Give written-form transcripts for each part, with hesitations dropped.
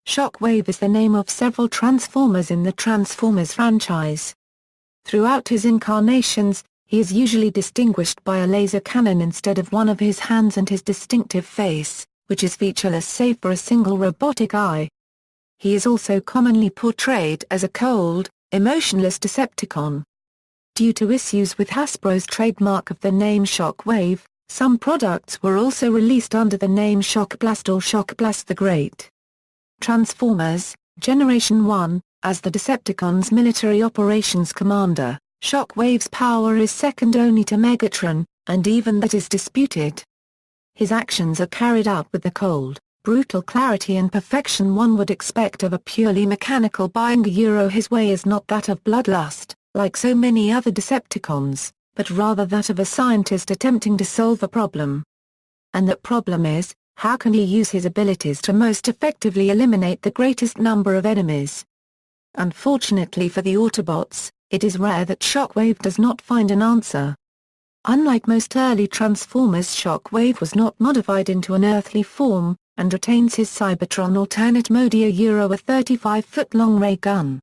Shockwave is the name of several Transformers in the Transformers franchise. Throughout his incarnations, he is usually distinguished by a laser cannon instead of one of his hands and his distinctive face, which is featureless save for a single robotic eye. He is also commonly portrayed as a cold, emotionless Decepticon. Due to issues with Hasbro's trademark of the name Shockwave, some products were also released under the name Shockblast or Shockblast the Great. Transformers, Generation 1, as the Decepticons' military operations commander, Shockwave's power is second only to Megatron, and even that is disputed. His actions are carried out with the cold, brutal clarity and perfection one would expect of a purely mechanical being. His way is not that of bloodlust, like so many other Decepticons, but rather that of a scientist attempting to solve a problem. And that problem is, how can he use his abilities to most effectively eliminate the greatest number of enemies? Unfortunately for the Autobots, it is rare that Shockwave does not find an answer. Unlike most early Transformers, Shockwave was not modified into an earthly form, and retains his Cybertron alternate mode, a 35-foot-long ray gun.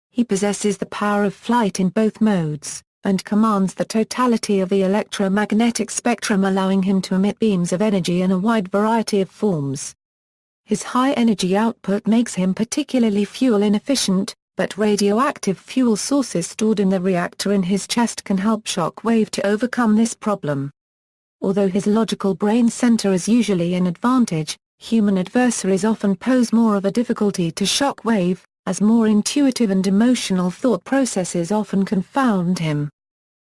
He possesses the power of flight in both modes, and commands the totality of the electromagnetic spectrum, allowing him to emit beams of energy in a wide variety of forms. His high energy output makes him particularly fuel inefficient, but radioactive fuel sources stored in the reactor in his chest can help Shockwave to overcome this problem. Although his logical brain center is usually an advantage, human adversaries often pose more of a difficulty to Shockwave, as more intuitive and emotional thought processes often confound him.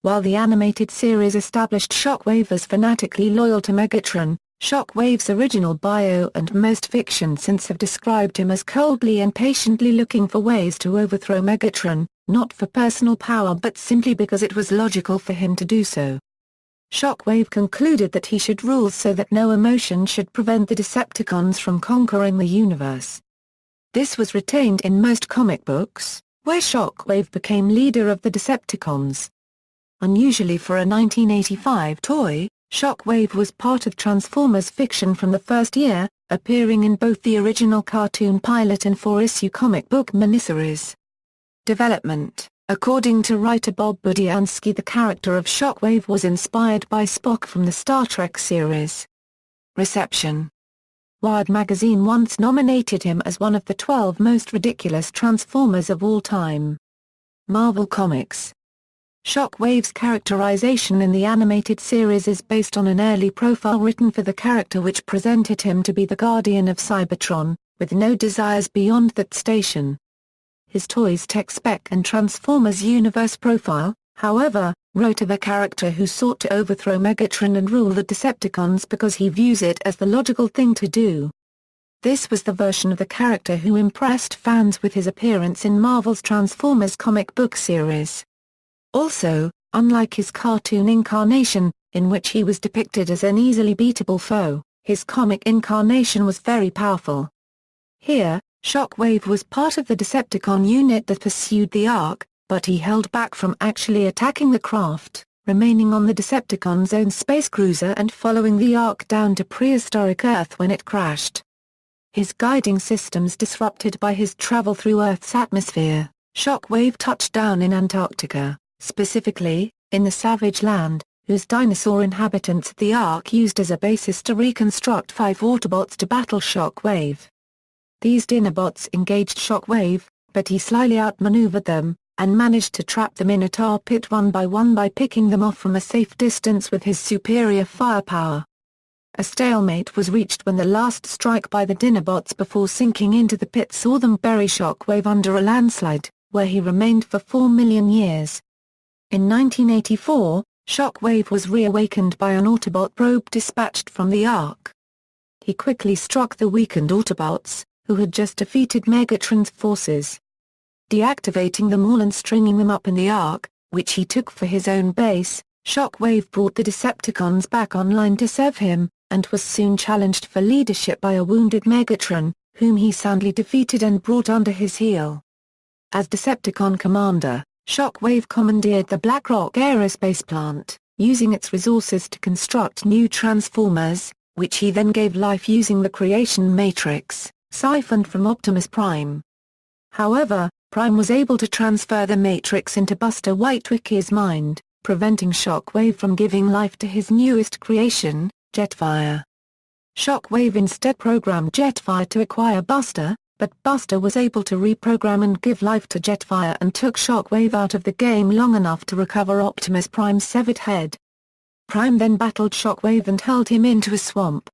While the animated series established Shockwave as fanatically loyal to Megatron, Shockwave's original bio and most fiction since have described him as coldly and patiently looking for ways to overthrow Megatron, not for personal power but simply because it was logical for him to do so. Shockwave concluded that he should rule so that no emotion should prevent the Decepticons from conquering the universe. This was retained in most comic books, where Shockwave became leader of the Decepticons. Unusually for a 1985 toy, Shockwave was part of Transformers fiction from the first year, appearing in both the original cartoon pilot and 4-issue comic book miniseries. Development: according to writer Bob Budiansky, the character of Shockwave was inspired by Spock from the Star Trek series. Reception: Wired magazine once nominated him as one of the 12 most ridiculous Transformers of all time. Marvel Comics. Shockwave's characterization in the animated series is based on an early profile written for the character which presented him to be the guardian of Cybertron, with no desires beyond that station. His Toys Tech Spec and Transformers Universe profile, however, wrote of a character who sought to overthrow Megatron and rule the Decepticons because he views it as the logical thing to do. This was the version of the character who impressed fans with his appearance in Marvel's Transformers comic book series. Also, unlike his cartoon incarnation, in which he was depicted as an easily beatable foe, his comic incarnation was very powerful. Here, Shockwave was part of the Decepticon unit that pursued the Ark, but he held back from actually attacking the craft, remaining on the Decepticons' own space cruiser and following the Ark down to prehistoric Earth when it crashed. His guiding systems disrupted by his travel through Earth's atmosphere, Shockwave touched down in Antarctica, specifically, in the Savage Land, whose dinosaur inhabitants the Ark used as a basis to reconstruct 5 Autobots to battle Shockwave. These Dinobots engaged Shockwave, but he slyly outmaneuvered them, and managed to trap them in a tar pit one by picking them off from a safe distance with his superior firepower. A stalemate was reached when the last strike by the Dinobots before sinking into the pit saw them bury Shockwave under a landslide, where he remained for 4 million years. In 1984, Shockwave was reawakened by an Autobot probe dispatched from the Ark. He quickly struck the weakened Autobots, who had just defeated Megatron's forces. Deactivating them all and stringing them up in the Ark, which he took for his own base, Shockwave brought the Decepticons back online to serve him, and was soon challenged for leadership by a wounded Megatron, whom he soundly defeated and brought under his heel. As Decepticon commander, Shockwave commandeered the Black Rock aerospace plant, using its resources to construct new Transformers, which he then gave life using the creation matrix. siphoned from Optimus Prime. However, Prime was able to transfer the Matrix into Buster Witwicky's mind, preventing Shockwave from giving life to his newest creation, Jetfire. Shockwave instead programmed Jetfire to acquire Buster, but Buster was able to reprogram and give life to Jetfire and took Shockwave out of the game long enough to recover Optimus Prime's severed head. Prime then battled Shockwave and hurled him into a swamp.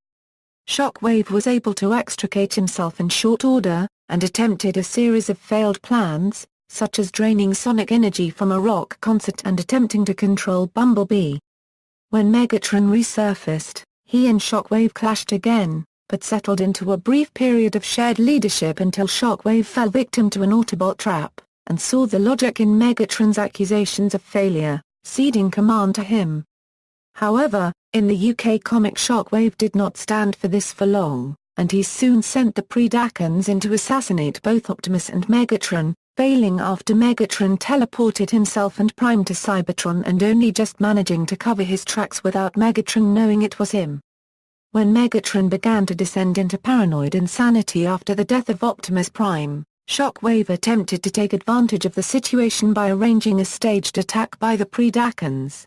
Shockwave was able to extricate himself in short order, and attempted a series of failed plans, such as draining sonic energy from a rock concert and attempting to control Bumblebee. When Megatron resurfaced, he and Shockwave clashed again, but settled into a brief period of shared leadership until Shockwave fell victim to an Autobot trap, and saw the logic in Megatron's accusations of failure, ceding command to him. However, in the UK comic, Shockwave did not stand for this for long, and he soon sent the Predacons in to assassinate both Optimus and Megatron, failing after Megatron teleported himself and Prime to Cybertron and only just managing to cover his tracks without Megatron knowing it was him. When Megatron began to descend into paranoid insanity after the death of Optimus Prime, Shockwave attempted to take advantage of the situation by arranging a staged attack by the Predacons.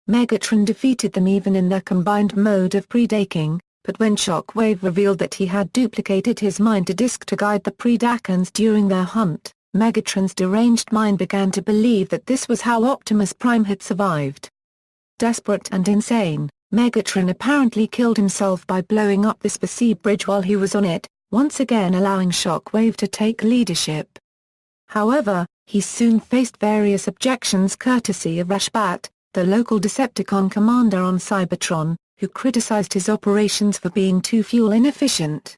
Megatron defeated them even in their combined mode of predaking, but when Shockwave revealed that he had duplicated his mind to disk to guide the Predacons during their hunt, Megatron's deranged mind began to believe that this was how Optimus Prime had survived. Desperate and insane, Megatron apparently killed himself by blowing up the Spacey Bridge while he was on it, once again allowing Shockwave to take leadership. However, he soon faced various objections courtesy of Rashbat, the local Decepticon commander on Cybertron, who criticized his operations for being too fuel inefficient.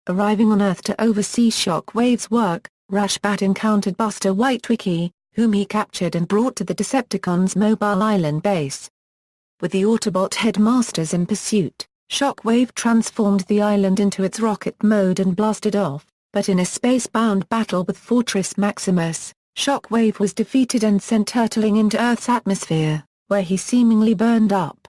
Arriving on Earth to oversee Shockwave's work, Rashbat encountered Buster Witwicky, whom he captured and brought to the Decepticons' mobile island base. With the Autobot headmasters in pursuit, Shockwave transformed the island into its rocket mode and blasted off, but in a space-bound battle with Fortress Maximus, Shockwave was defeated and sent hurtling into Earth's atmosphere, where he seemingly burned up.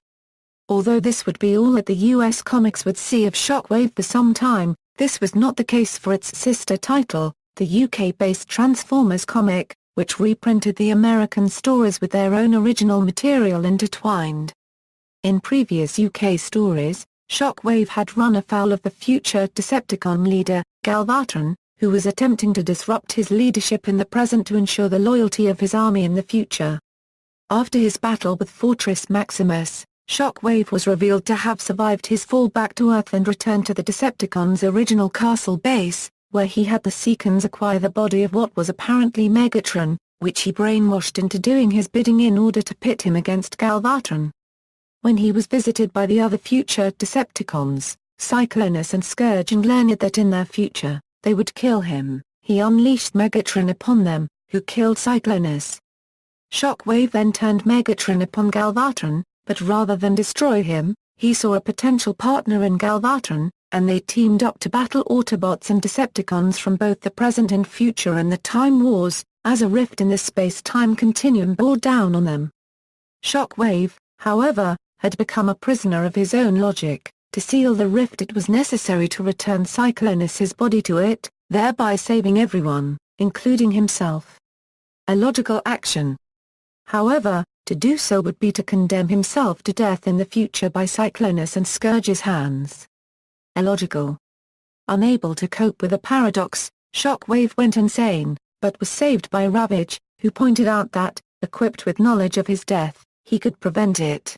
Although this would be all that the US comics would see of Shockwave for some time, this was not the case for its sister title, the UK-based Transformers comic, which reprinted the American stories with their own original material intertwined. In previous UK stories, Shockwave had run afoul of the future Decepticon leader, Galvatron, who was attempting to disrupt his leadership in the present to ensure the loyalty of his army in the future. After his battle with Fortress Maximus, Shockwave was revealed to have survived his fall back to Earth and returned to the Decepticons' original castle base, where he had the Seacons acquire the body of what was apparently Megatron, which he brainwashed into doing his bidding in order to pit him against Galvatron. When he was visited by the other future Decepticons, Cyclonus and Scourge, and learned that in their future, they would kill him, he unleashed Megatron upon them, who killed Cyclonus. Shockwave then turned Megatron upon Galvatron, but rather than destroy him, he saw a potential partner in Galvatron, and they teamed up to battle Autobots and Decepticons from both the present and future in the Time Wars, as a rift in the space-time continuum bore down on them. Shockwave, however, had become a prisoner of his own logic. To seal the rift, it was necessary to return Cyclonus's body to it, thereby saving everyone, including himself. A logical action. However, to do so would be to condemn himself to death in the future by Cyclonus and Scourge's hands. Illogical. Unable to cope with the paradox, Shockwave went insane, but was saved by Ravage, who pointed out that, equipped with knowledge of his death, he could prevent it.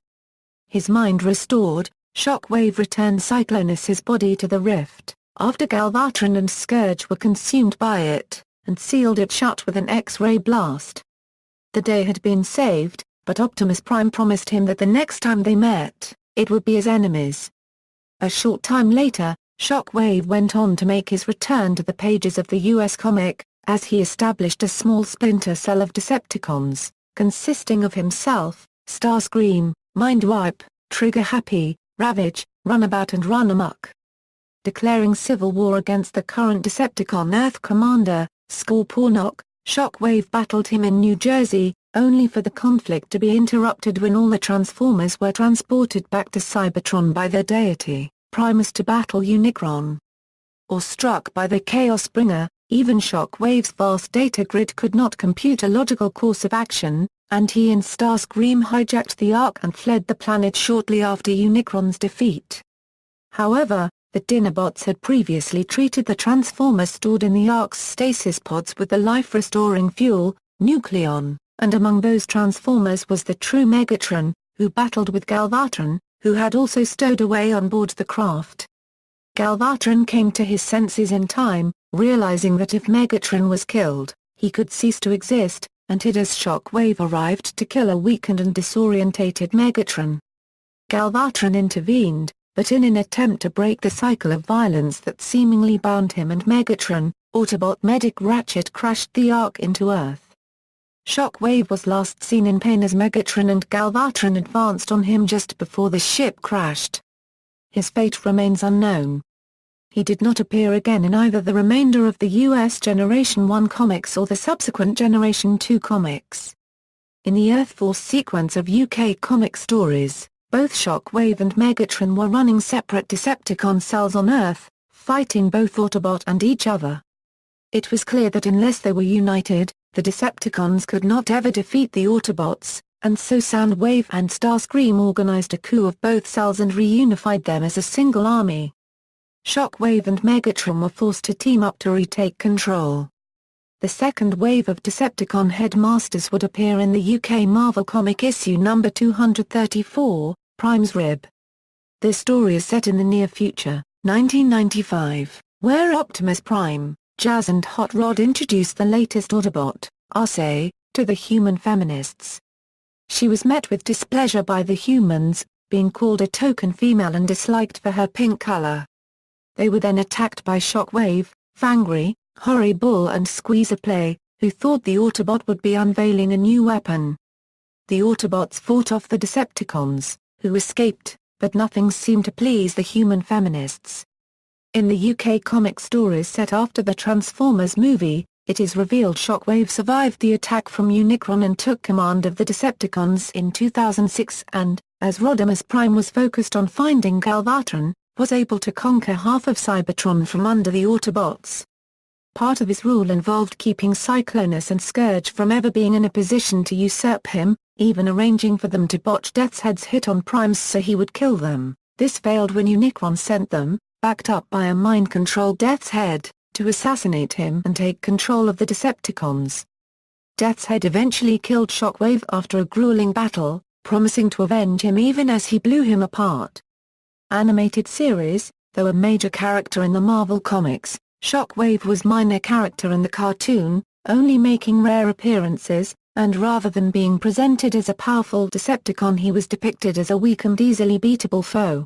His mind restored, Shockwave returned Cyclonus's body to the rift, after Galvatron and Scourge were consumed by it, and sealed it shut with an X-ray blast. The day had been saved, but Optimus Prime promised him that the next time they met, it would be as enemies. A short time later, Shockwave went on to make his return to the pages of the US comic, as he established a small splinter cell of Decepticons, consisting of himself, Starscream, Mindwipe, Trigger Happy, Ravage, Runabout and Run-Amok. Declaring civil war against the current Decepticon Earth commander, Skull Pornock, Shockwave battled him in New Jersey, only for the conflict to be interrupted when all the Transformers were transported back to Cybertron by their deity, Primus, to battle Unicron. or struck by the Chaos Bringer, even Shockwave's vast data grid could not compute a logical course of action, and he and Starscream hijacked the Ark and fled the planet shortly after Unicron's defeat. However, the Dinobots had previously treated the Transformers stored in the Ark's stasis pods with the life-restoring fuel, Nucleon, and among those Transformers was the true Megatron, who battled with Galvatron, who had also stowed away on board the craft. Galvatron came to his senses in time, realizing that if Megatron was killed, he could cease to exist, and hid as Shockwave arrived to kill a weakened and disorientated Megatron. Galvatron intervened, but in an attempt to break the cycle of violence that seemingly bound him and Megatron, Autobot medic Ratchet crashed the Ark into Earth. Shockwave was last seen in pain as Megatron, and Galvatron advanced on him just before the ship crashed. His fate remains unknown. He did not appear again in either the remainder of the US Generation 1 comics or the subsequent Generation 2 comics. In the Earth Force sequence of UK comic stories, both Shockwave and Megatron were running separate Decepticon cells on Earth, fighting both Autobot and each other. It was clear that unless they were united, the Decepticons could not ever defeat the Autobots, and so Soundwave and Starscream organized a coup of both cells and reunified them as a single army. Shockwave and Megatron were forced to team up to retake control. The second wave of Decepticon headmasters would appear in the UK Marvel comic issue number 234, Prime's Rib. This story is set in the near future, 1995, where Optimus Prime, Jazz and Hot Rod introduced the latest Autobot, Arcee, to the human feminists. She was met with displeasure by the humans, being called a token female and disliked for her pink color. They were then attacked by Shockwave, Fangry, Horrible and Squeezer-Play, who thought the Autobot would be unveiling a new weapon. The Autobots fought off the Decepticons, who escaped, but nothing seemed to please the human feminists. In the UK comic stories set after the Transformers movie, it is revealed Shockwave survived the attack from Unicron and took command of the Decepticons in 2006 and, as Rodimus Prime was focused on finding Galvatron, was able to conquer half of Cybertron from under the Autobots. Part of his rule involved keeping Cyclonus and Scourge from ever being in a position to usurp him, even arranging for them to botch Death's Head's hit on Primes so he would kill them. This failed when Unicron sent them, backed up by a mind-controlled Death's Head, to assassinate him and take control of the Decepticons. Death's Head eventually killed Shockwave after a grueling battle, promising to avenge him even as he blew him apart. Animated series, though a major character in the Marvel Comics, Shockwave was minor character in the cartoon, only making rare appearances, and rather than being presented as a powerful Decepticon he was depicted as a weak and easily beatable foe.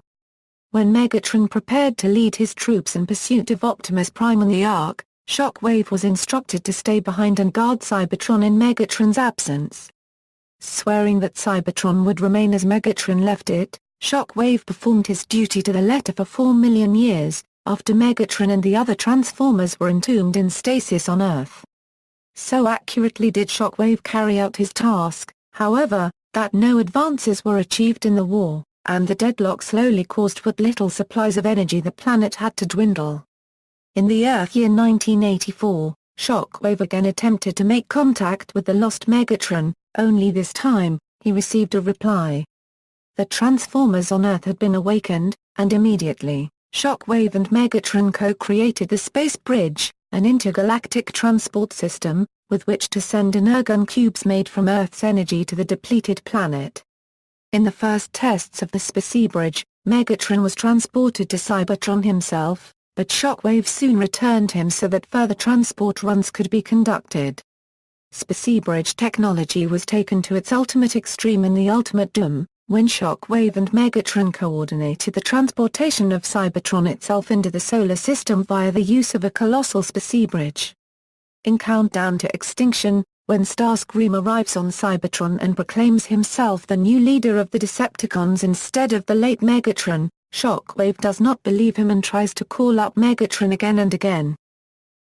When Megatron prepared to lead his troops in pursuit of Optimus Prime on the Ark, Shockwave was instructed to stay behind and guard Cybertron in Megatron's absence. Swearing that Cybertron would remain as Megatron left it, Shockwave performed his duty to the letter for 4 million years, after Megatron and the other Transformers were entombed in stasis on Earth. So accurately did Shockwave carry out his task, however, that no advances were achieved in the war, and the deadlock slowly caused what little supplies of energy the planet had to dwindle. In the Earth year 1984, Shockwave again attempted to make contact with the lost Megatron, only this time, he received a reply. The Transformers on Earth had been awakened, and immediately, Shockwave and Megatron co-created the Space Bridge, an intergalactic transport system, with which to send energon cubes made from Earth's energy to the depleted planet. In the first tests of the Space Bridge, Megatron was transported to Cybertron himself, but Shockwave soon returned him so that further transport runs could be conducted. Space Bridge technology was taken to its ultimate extreme in the Ultimate Doom, when Shockwave and Megatron coordinated the transportation of Cybertron itself into the solar system via the use of a colossal Space Bridge. In Countdown to Extinction, when Starscream arrives on Cybertron and proclaims himself the new leader of the Decepticons instead of the late Megatron, Shockwave does not believe him and tries to call up Megatron again and again.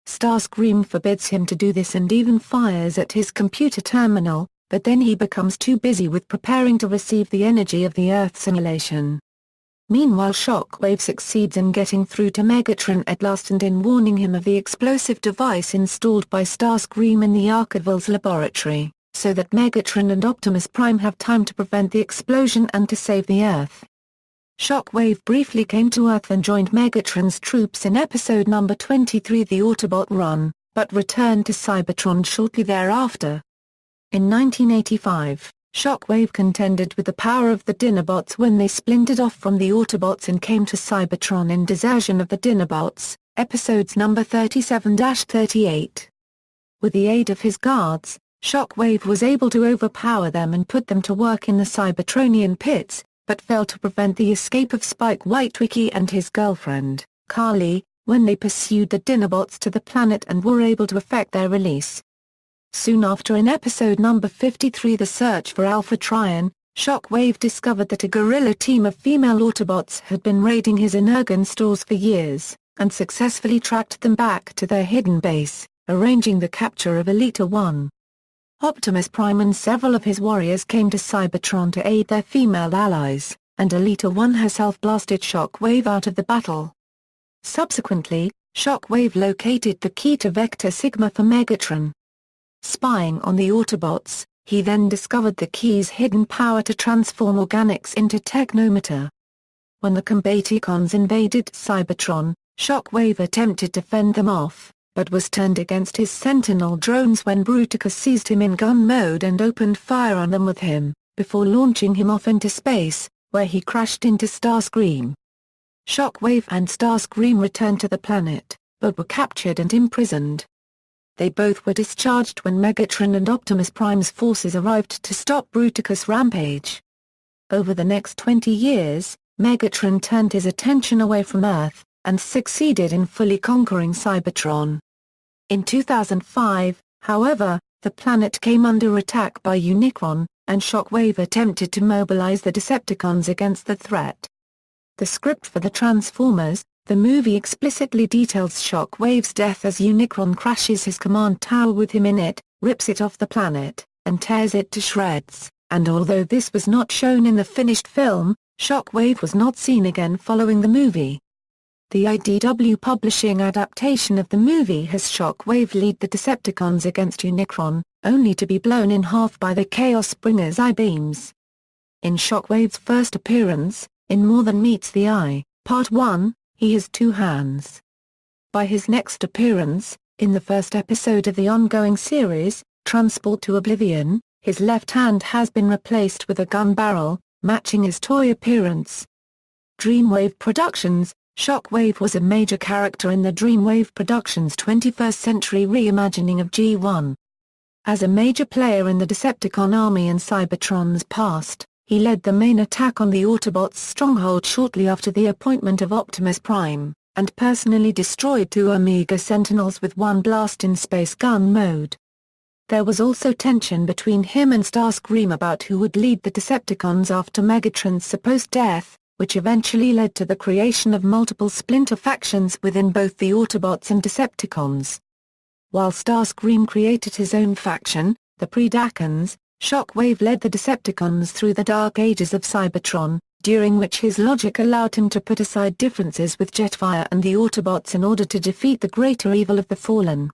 Starscream forbids him to do this and even fires at his computer terminal, but then he becomes too busy with preparing to receive the energy of the Earth simulation. Meanwhile, Shockwave succeeds in getting through to Megatron at last and in warning him of the explosive device installed by Starscream in the Archival's laboratory, so that Megatron and Optimus Prime have time to prevent the explosion and to save the Earth. Shockwave briefly came to Earth and joined Megatron's troops in episode number 23, The Autobot Run, but returned to Cybertron shortly thereafter. In 1985, Shockwave contended with the power of the Dinobots when they splintered off from the Autobots and came to Cybertron in Desertion of the Dinobots, episodes number 37-38. With the aid of his guards, Shockwave was able to overpower them and put them to work in the Cybertronian pits, but failed to prevent the escape of Spike Witwicky and his girlfriend, Carly, when they pursued the Dinobots to the planet and were able to effect their release. Soon after, in episode number 53, The Search for Alpha Trion, Shockwave discovered that a guerrilla team of female Autobots had been raiding his Energon stores for years, and successfully tracked them back to their hidden base, arranging the capture of Elita 1. Optimus Prime and several of his warriors came to Cybertron to aid their female allies, and Elita 1 herself blasted Shockwave out of the battle. Subsequently, Shockwave located the key to Vector Sigma for Megatron. Spying on the Autobots, he then discovered the key's hidden power to transform organics into technomatter. When the Combaticons invaded Cybertron, Shockwave attempted to fend them off, but was turned against his Sentinel drones when Bruticus seized him in gun mode and opened fire on them with him, before launching him off into space, where he crashed into Starscream. Shockwave and Starscream returned to the planet, but were captured and imprisoned. They both were discharged when Megatron and Optimus Prime's forces arrived to stop Bruticus' rampage. Over the next 20 years, Megatron turned his attention away from Earth, and succeeded in fully conquering Cybertron. In 2005, however, the planet came under attack by Unicron, and Shockwave attempted to mobilize the Decepticons against the threat. The script for the Transformers, the movie, explicitly details Shockwave's death as Unicron crashes his command tower with him in it, rips it off the planet, and tears it to shreds, and although this was not shown in the finished film, Shockwave was not seen again following the movie. The IDW Publishing adaptation of the movie has Shockwave lead the Decepticons against Unicron, only to be blown in half by the Chaos Bringer's I-beams. In Shockwave's first appearance, in More Than Meets the Eye, Part 1, he has two hands. By his next appearance, in the first episode of the ongoing series, Transport to Oblivion, his left hand has been replaced with a gun barrel, matching his toy appearance. Dreamwave Productions, Shockwave was a major character in the Dreamwave Productions 21st Century reimagining of G1. As a major player in the Decepticon army in Cybertron's past, he led the main attack on the Autobots' stronghold shortly after the appointment of Optimus Prime, and personally destroyed 2 Omega Sentinels with one blast in space gun mode. There was also tension between him and Starscream about who would lead the Decepticons after Megatron's supposed death, which eventually led to the creation of multiple splinter factions within both the Autobots and Decepticons. While Starscream created his own faction, the Predacons, Shockwave led the Decepticons through the dark ages of Cybertron, during which his logic allowed him to put aside differences with Jetfire and the Autobots in order to defeat the greater evil of the Fallen.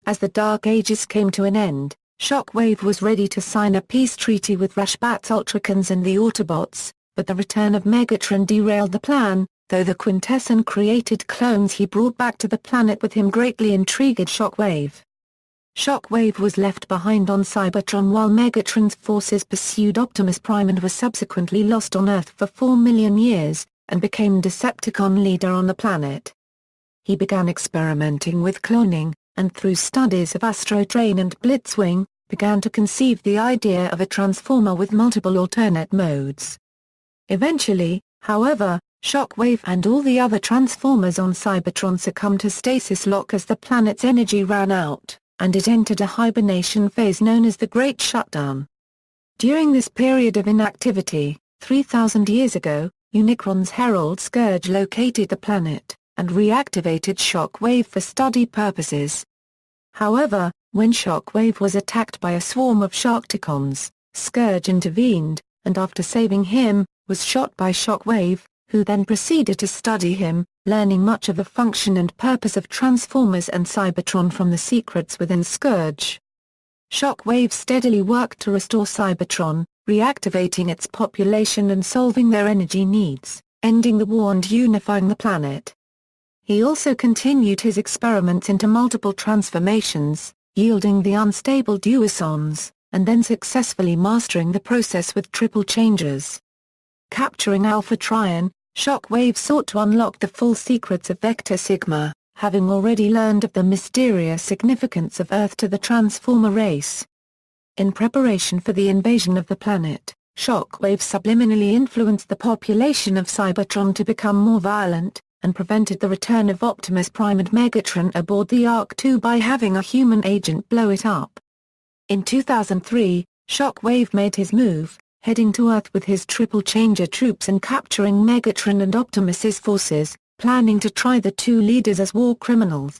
As the Dark Ages came to an end, Shockwave was ready to sign a peace treaty with Rashbat's Ultracons and the Autobots, but the return of Megatron derailed the plan, though the Quintesson created clones he brought back to the planet with him greatly intrigued Shockwave. Shockwave was left behind on Cybertron while Megatron's forces pursued Optimus Prime and were subsequently lost on Earth for 4 million years, and became Decepticon leader on the planet. He began experimenting with cloning, and through studies of Astrotrain and Blitzwing, began to conceive the idea of a transformer with multiple alternate modes. Eventually, however, Shockwave and all the other Transformers on Cybertron succumbed to stasis lock as the planet's energy ran out, and it entered a hibernation phase known as the Great Shutdown. During this period of inactivity, 3,000 years ago, Unicron's Herald Scourge located the planet, and reactivated Shockwave for study purposes. However, when Shockwave was attacked by a swarm of Sharkticons, Scourge intervened, and after saving him, was shot by Shockwave, who then proceeded to study him, learning much of the function and purpose of Transformers and Cybertron from the secrets within Scourge. Shockwave steadily worked to restore Cybertron, reactivating its population and solving their energy needs, ending the war and unifying the planet. He also continued his experiments into multiple transformations, yielding the unstable duosons, and then successfully mastering the process with triple changes. Capturing Alpha Trion, Shockwave sought to unlock the full secrets of Vector Sigma, having already learned of the mysterious significance of Earth to the Transformer race. In preparation for the invasion of the planet, Shockwave subliminally influenced the population of Cybertron to become more violent, and prevented the return of Optimus Prime and Megatron aboard the Ark-2 by having a human agent blow it up. In 2003, Shockwave made his move, heading to Earth with his Triple Changer troops and capturing Megatron and Optimus's forces, planning to try the two leaders as war criminals.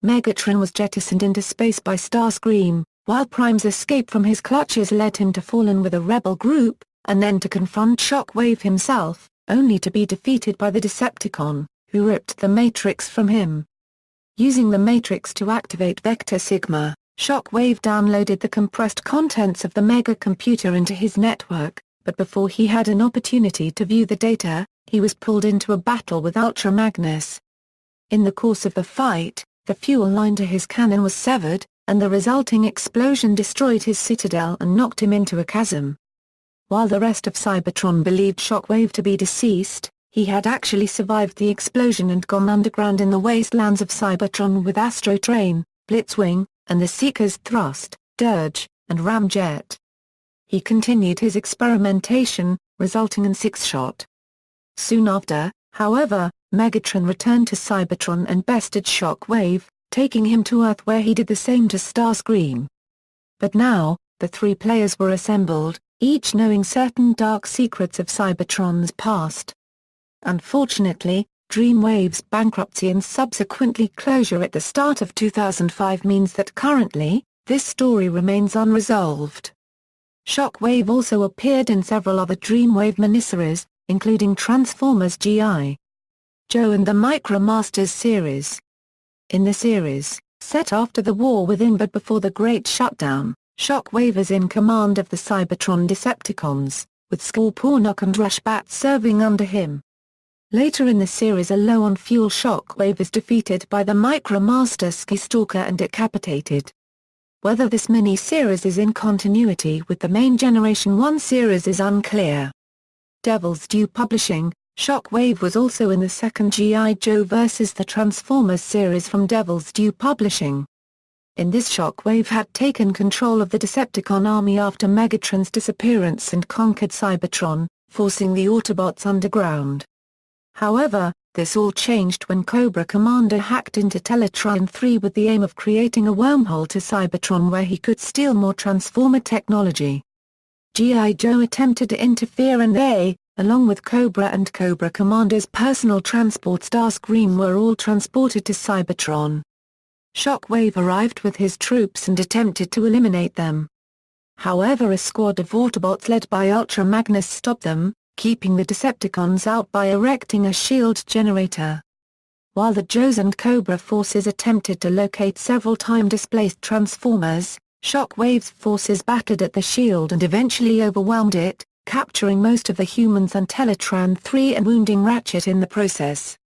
Megatron was jettisoned into space by Starscream, while Prime's escape from his clutches led him to fall in with a rebel group, and then to confront Shockwave himself, only to be defeated by the Decepticon, who ripped the Matrix from him. Using the Matrix to activate Vector Sigma, Shockwave downloaded the compressed contents of the mega-computer into his network, but before he had an opportunity to view the data, he was pulled into a battle with Ultra Magnus. In the course of the fight, the fuel line to his cannon was severed, and the resulting explosion destroyed his citadel and knocked him into a chasm. While the rest of Cybertron believed Shockwave to be deceased, he had actually survived the explosion and gone underground in the wastelands of Cybertron with Astro Train, Blitzwing, and the Seeker's Thrust, Dirge, and Ramjet. He continued his experimentation, resulting in Six-Shot. Soon after, however, Megatron returned to Cybertron and bested Shockwave, taking him to Earth where he did the same to Starscream. But now, the three players were assembled, each knowing certain dark secrets of Cybertron's past. Unfortunately, Dreamwave's bankruptcy and subsequently closure at the start of 2005 means that currently, this story remains unresolved. Shockwave also appeared in several other Dreamwave miniseries, including Transformers G.I. Joe and the MicroMasters series. In the series, set after the War Within but before the Great Shutdown, Shockwave is in command of the Cybertron Decepticons, with Scorponok and Rushbat serving under him. Later in the series, a low on fuel, Shockwave is defeated by the MicroMaster Skystalker and decapitated. Whether this mini-series is in continuity with the main Generation 1 series is unclear. Devil's Due Publishing, Shockwave was also in the second G.I. Joe vs. the Transformers series from Devil's Due Publishing. In this, Shockwave had taken control of the Decepticon army after Megatron's disappearance and conquered Cybertron, forcing the Autobots underground. However, this all changed when Cobra Commander hacked into Teletron 3 with the aim of creating a wormhole to Cybertron where he could steal more Transformer technology. G.I. Joe attempted to interfere and they, along with Cobra and Cobra Commander's personal transport Starscream, were all transported to Cybertron. Shockwave arrived with his troops and attempted to eliminate them. However, a squad of Autobots led by Ultra Magnus stopped them, keeping the Decepticons out by erecting a shield generator. While the Joes and Cobra forces attempted to locate several time-displaced Transformers, Shockwave's forces battered at the shield and eventually overwhelmed it, capturing most of the humans and Teletran 3 and wounding Ratchet in the process.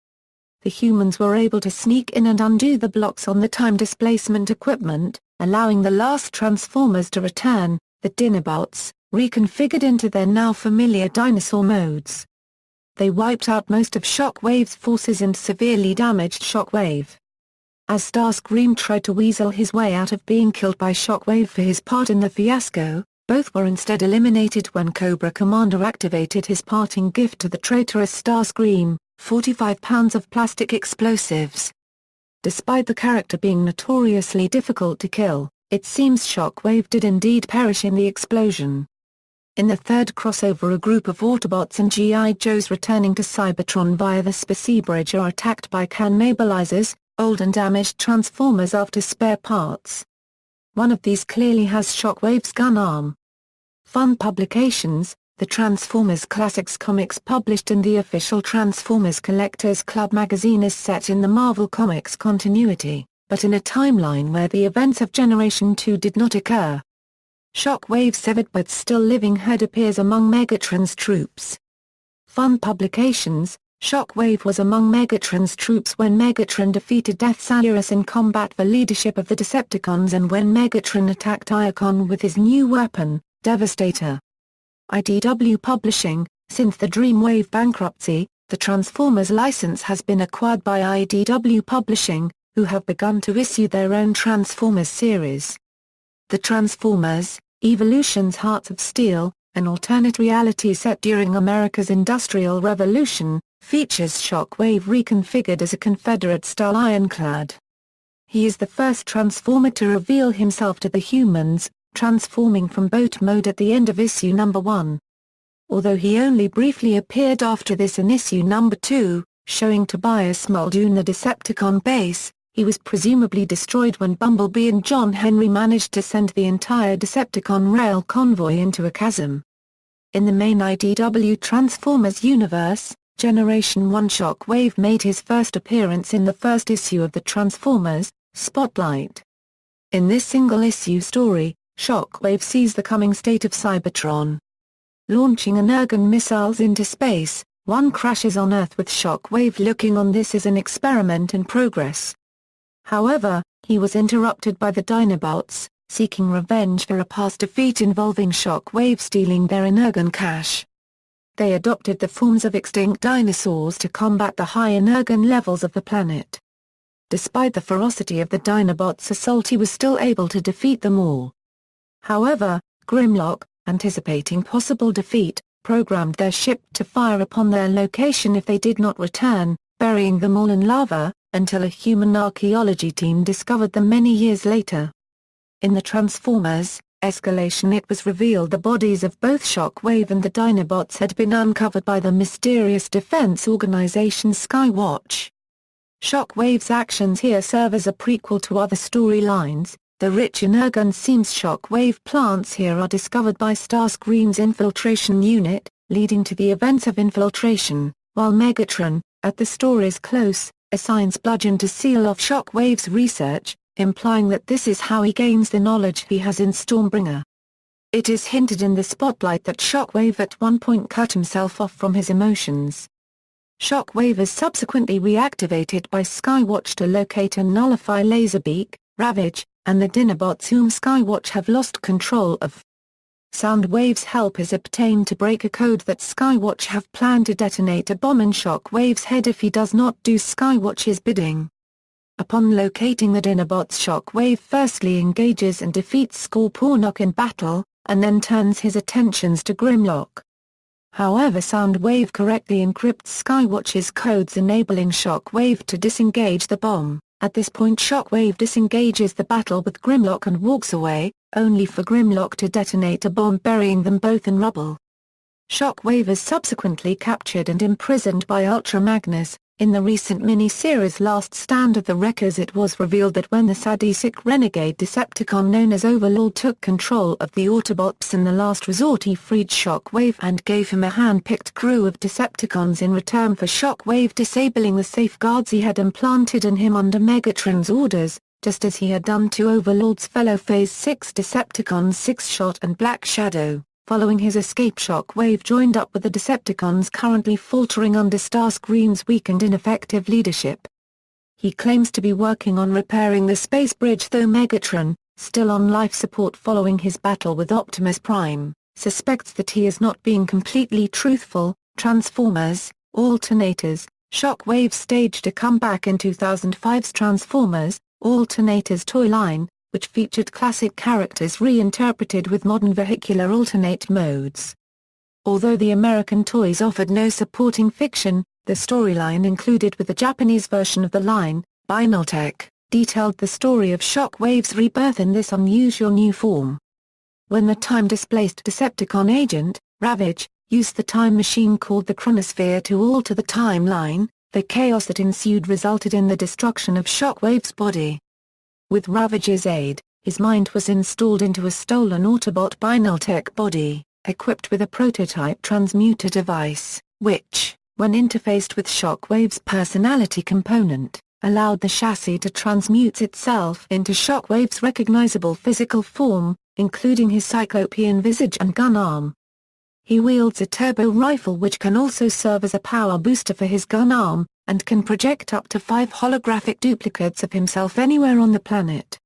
The humans were able to sneak in and undo the blocks on the time displacement equipment, allowing the last Transformers to return, the Dinobots, reconfigured into their now familiar dinosaur modes. They wiped out most of Shockwave's forces and severely damaged Shockwave. As Starscream tried to weasel his way out of being killed by Shockwave for his part in the fiasco, both were instead eliminated when Cobra Commander activated his parting gift to the traitorous Starscream, 45 pounds of plastic explosives. Despite the character being notoriously difficult to kill, it seems Shockwave did indeed perish in the explosion. In the third crossover, a group of Autobots and G.I. Joes returning to Cybertron via the Spacey Bridge are attacked by can mobilizers, old and damaged Transformers after spare parts. One of these clearly has Shockwave's gun arm. Fun Publications, the Transformers Classics comics published in the official Transformers Collectors Club magazine is set in the Marvel Comics continuity, but in a timeline where the events of Generation 2 did not occur. Shockwave's severed but still living head appears among Megatron's troops. Fun Publications: Shockwave was among Megatron's troops when Megatron defeated Death Saurus in combat for leadership of the Decepticons and when Megatron attacked Iacon with his new weapon, Devastator. IDW Publishing: Since the Dreamwave bankruptcy, the Transformers license has been acquired by IDW Publishing, who have begun to issue their own Transformers series. The Transformers, Evolution's Hearts of Steel, an alternate reality set during America's Industrial Revolution, features Shockwave reconfigured as a Confederate-style ironclad. He is the first Transformer to reveal himself to the humans, transforming from boat mode at the end of issue number 1. Although he only briefly appeared after this in issue number 2, showing Tobias Muldoon the Decepticon base, he was presumably destroyed when Bumblebee and John Henry managed to send the entire Decepticon rail convoy into a chasm. In the main IDW Transformers universe, Generation 1 Shockwave made his first appearance in the first issue of the Transformers, Spotlight. In this single-issue story, Shockwave sees the coming state of Cybertron. Launching Energon missiles into space, one crashes on Earth with Shockwave looking on this as an experiment in progress. However, he was interrupted by the Dinobots, seeking revenge for a past defeat involving Shockwave stealing their Energon cache. They adopted the forms of extinct dinosaurs to combat the high Energon levels of the planet. Despite the ferocity of the Dinobots' assault, he was still able to defeat them all. However, Grimlock, anticipating possible defeat, programmed their ship to fire upon their location if they did not return, burying them all in lava, until a human archaeology team discovered them many years later. In the Transformers Escalation, it was revealed the bodies of both Shockwave and the Dinobots had been uncovered by the mysterious defense organization Skywatch. Shockwave's actions here serve as a prequel to other storylines. The rich Energon seams Shockwave plants here are discovered by Starscream's infiltration unit, leading to the events of Infiltration, while Megatron, at the story's close, assigns Bludgeon to seal off Shockwave's research, implying that this is how he gains the knowledge he has in Stormbringer. It is hinted in the Spotlight that Shockwave at one point cut himself off from his emotions. Shockwave is subsequently reactivated by Skywatch to locate and nullify Laserbeak, Ravage, and the Dinobots whom Skywatch have lost control of. Soundwave's help is obtained to break a code that Skywatch have planned to detonate a bomb in Shockwave's head if he does not do Skywatch's bidding. Upon locating the Dinobots, Shockwave firstly engages and defeats Scorponok in battle, and then turns his attentions to Grimlock. However, Soundwave correctly encrypts Skywatch's codes, enabling Shockwave to disengage the bomb. At this point, Shockwave disengages the battle with Grimlock and walks away, only for Grimlock to detonate a bomb, burying them both in rubble. Shockwave is subsequently captured and imprisoned by Ultra Magnus. In the recent mini-series Last Stand of the Wreckers, it was revealed that when the sadistic renegade Decepticon known as Overlord took control of the Autobots in the last resort, he freed Shockwave and gave him a hand-picked crew of Decepticons in return for Shockwave disabling the safeguards he had implanted in him under Megatron's orders, just as he had done to Overlord's fellow Phase 6 Decepticons Sixshot and Black Shadow. Following his escape, Shockwave joined up with the Decepticons currently faltering under Starscream's weak and ineffective leadership. He claims to be working on repairing the space bridge, though Megatron, still on life support following his battle with Optimus Prime, suspects that he is not being completely truthful. Transformers, Alternators. Shockwave staged a comeback in 2005's Transformers, Alternators toy line, which featured classic characters reinterpreted with modern vehicular alternate modes. Although the American toys offered no supporting fiction, the storyline included with the Japanese version of the line, Binaltech, detailed the story of Shockwave's rebirth in this unusual new form. When the time-displaced Decepticon agent, Ravage, used the time machine called the Chronosphere to alter the timeline, the chaos that ensued resulted in the destruction of Shockwave's body. With Ravage's aid, his mind was installed into a stolen Autobot Binaltech body, equipped with a prototype transmuter device, which, when interfaced with Shockwave's personality component, allowed the chassis to transmute itself into Shockwave's recognizable physical form, including his cyclopean visage and gun arm. He wields a turbo rifle which can also serve as a power booster for his gun arm, and can project up to 5 holographic duplicates of himself anywhere on the planet.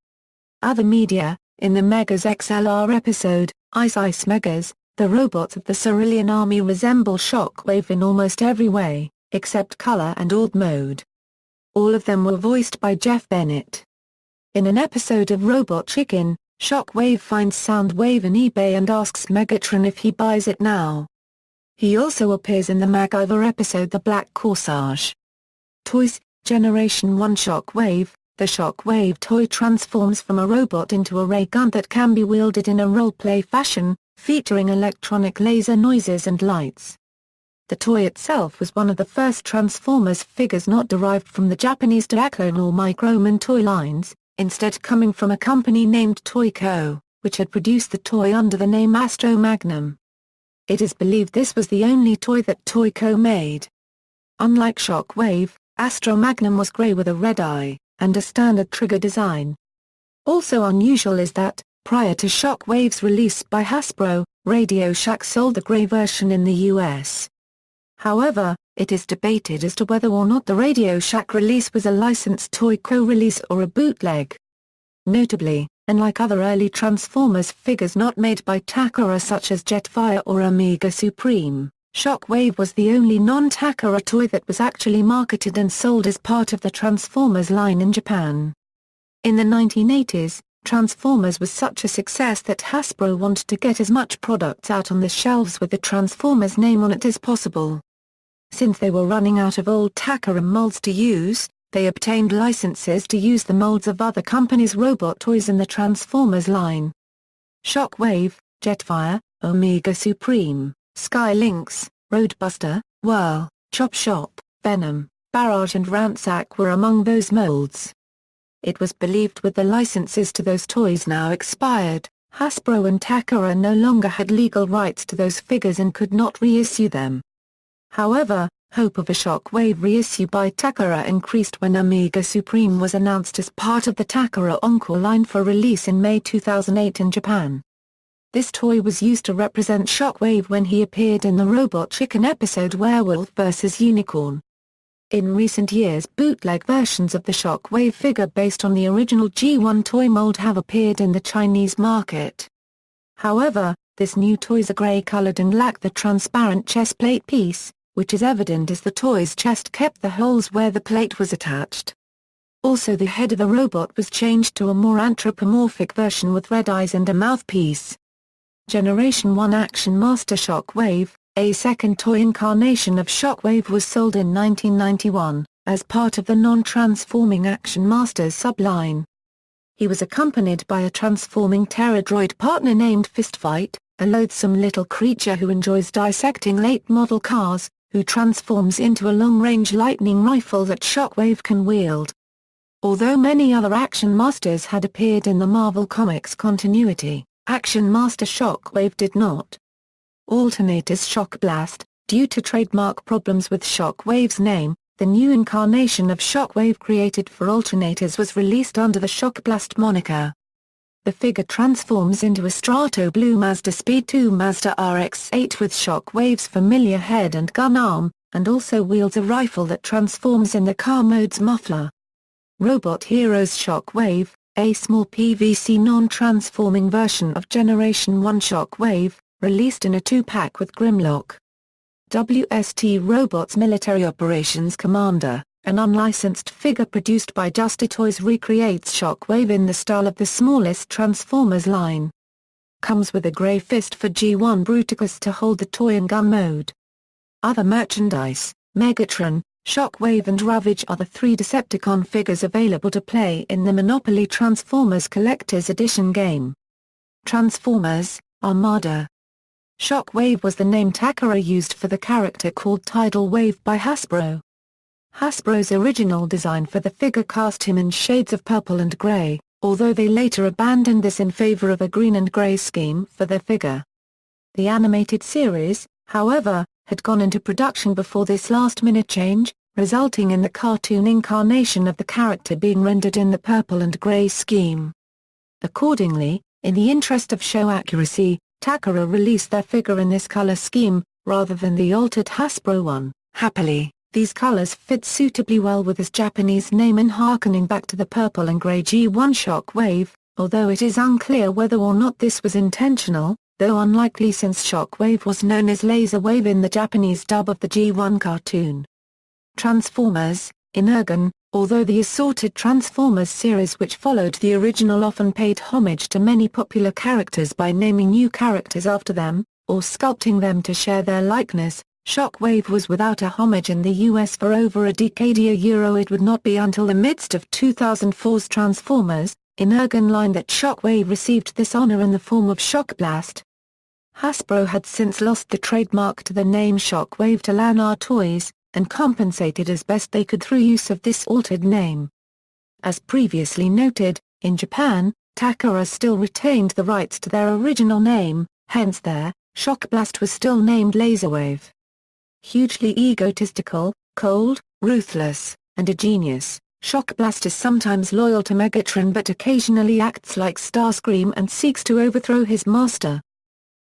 Other media: in the Megas XLR episode, Ice Megas, the robots of the Cerulean Army resemble Shockwave in almost every way, except color and AUD mode. All of them were voiced by Jeff Bennett. In an episode of Robot Chicken, Shockwave finds Soundwave in eBay and asks Megatron if he buys it now. He also appears in the MacGyver episode The Black Corsage. Toys: Generation 1 Shockwave. The Shockwave toy transforms from a robot into a ray gun that can be wielded in a role-play fashion, featuring electronic laser noises and lights. The toy itself was one of the first Transformers figures not derived from the Japanese Diaclone or Microman toy lines, instead coming from a company named Toyco, which had produced the toy under the name Astro Magnum. It is believed this was the only toy that Toyco made. Unlike Shockwave, Astro Magnum was grey with a red eye, and a standard trigger design. Also unusual is that, prior to Shockwave's release by Hasbro, Radio Shack sold the grey version in the US. However, it is debated as to whether or not the Radio Shack release was a licensed Toyco release or a bootleg. Notably, unlike other early Transformers figures not made by Takara such as Jetfire or Omega Supreme, Shockwave was the only non-Takara toy that was actually marketed and sold as part of the Transformers line in Japan. In the 1980s, Transformers was such a success that Hasbro wanted to get as much products out on the shelves with the Transformers name on it as possible. Since they were running out of old Takara molds to use, they obtained licenses to use the molds of other companies' robot toys in the Transformers line. Shockwave, Jetfire, Omega Supreme, Sky Lynx, Roadbuster, Whirl, Chop Shop, Venom, Barrage and Ransack were among those molds. It was believed with the licenses to those toys now expired, Hasbro and Takara no longer had legal rights to those figures and could not reissue them. However, hope of a Shockwave reissue by Takara increased when Omega Supreme was announced as part of the Takara Encore line for release in May 2008 in Japan. This toy was used to represent Shockwave when he appeared in the Robot Chicken episode Werewolf vs. Unicorn. In recent years, bootleg versions of the Shockwave figure based on the original G1 toy mold have appeared in the Chinese market. However, this new toys are grey-colored and lack the transparent chest plate piece, which is evident as the toy's chest kept the holes where the plate was attached. Also, the head of the robot was changed to a more anthropomorphic version with red eyes and a mouthpiece. Generation 1 Action Master Shockwave, a second toy incarnation of Shockwave, was sold in 1991, as part of the non-transforming Action Masters subline. He was accompanied by a transforming Terradroid partner named Fistfight, a loathsome little creature who enjoys dissecting late-model cars, who transforms into a long-range lightning rifle that Shockwave can wield. Although many other Action Masters had appeared in the Marvel Comics continuity, Action Master Shockwave did not. Alternators Shockblast, due to trademark problems with Shockwave's name, the new incarnation of Shockwave created for alternators was released under the Shockblast moniker. The figure transforms into a Strato Blue Mazda Speed 2 Mazda RX-8 with Shockwave's familiar head and gun arm, and also wields a rifle that transforms in the car mode's muffler. Robot Heroes Shockwave, a small PVC non-transforming version of Generation 1 Shockwave, released in a 2-pack with Grimlock. WST Robots Military Operations Commander, an unlicensed figure produced by Justa Toys, recreates Shockwave in the style of the smallest Transformers line. Comes with a grey fist for G1 Bruticus to hold the toy in gun mode. Other merchandise: Megatron, Shockwave and Ravage are the 3 Decepticon figures available to play in the Monopoly Transformers Collector's Edition game. Transformers, Armada. Shockwave was the name Takara used for the character called Tidal Wave by Hasbro. Hasbro's original design for the figure cast him in shades of purple and grey, although they later abandoned this in favor of a green and grey scheme for their figure. The animated series, however, had gone into production before this last-minute change, resulting in the cartoon incarnation of the character being rendered in the purple and grey scheme. Accordingly, in the interest of show accuracy, Takara released their figure in this color scheme, rather than the altered Hasbro one. Happily, these colors fit suitably well with his Japanese name and harkening back to the purple and grey G1 Shockwave, although it is unclear whether or not this was intentional, though unlikely since Shockwave was known as Laser Wave in the Japanese dub of the G1 cartoon. Transformers, Energon. Although the assorted Transformers series which followed the original often paid homage to many popular characters by naming new characters after them, or sculpting them to share their likeness, Shockwave was without a homage in the US for over a decade. It would not be until the midst of 2004's Transformers, Energon line that Shockwave received this honor in the form of Shockblast. Hasbro had since lost the trademark to the name Shockwave to Lanard Toys, and compensated as best they could through use of this altered name. As previously noted, in Japan, Takara still retained the rights to their original name, hence their Shockblast was still named Laserwave. Hugely egotistical, cold, ruthless, and a genius, Shockblast is sometimes loyal to Megatron but occasionally acts like Starscream and seeks to overthrow his master.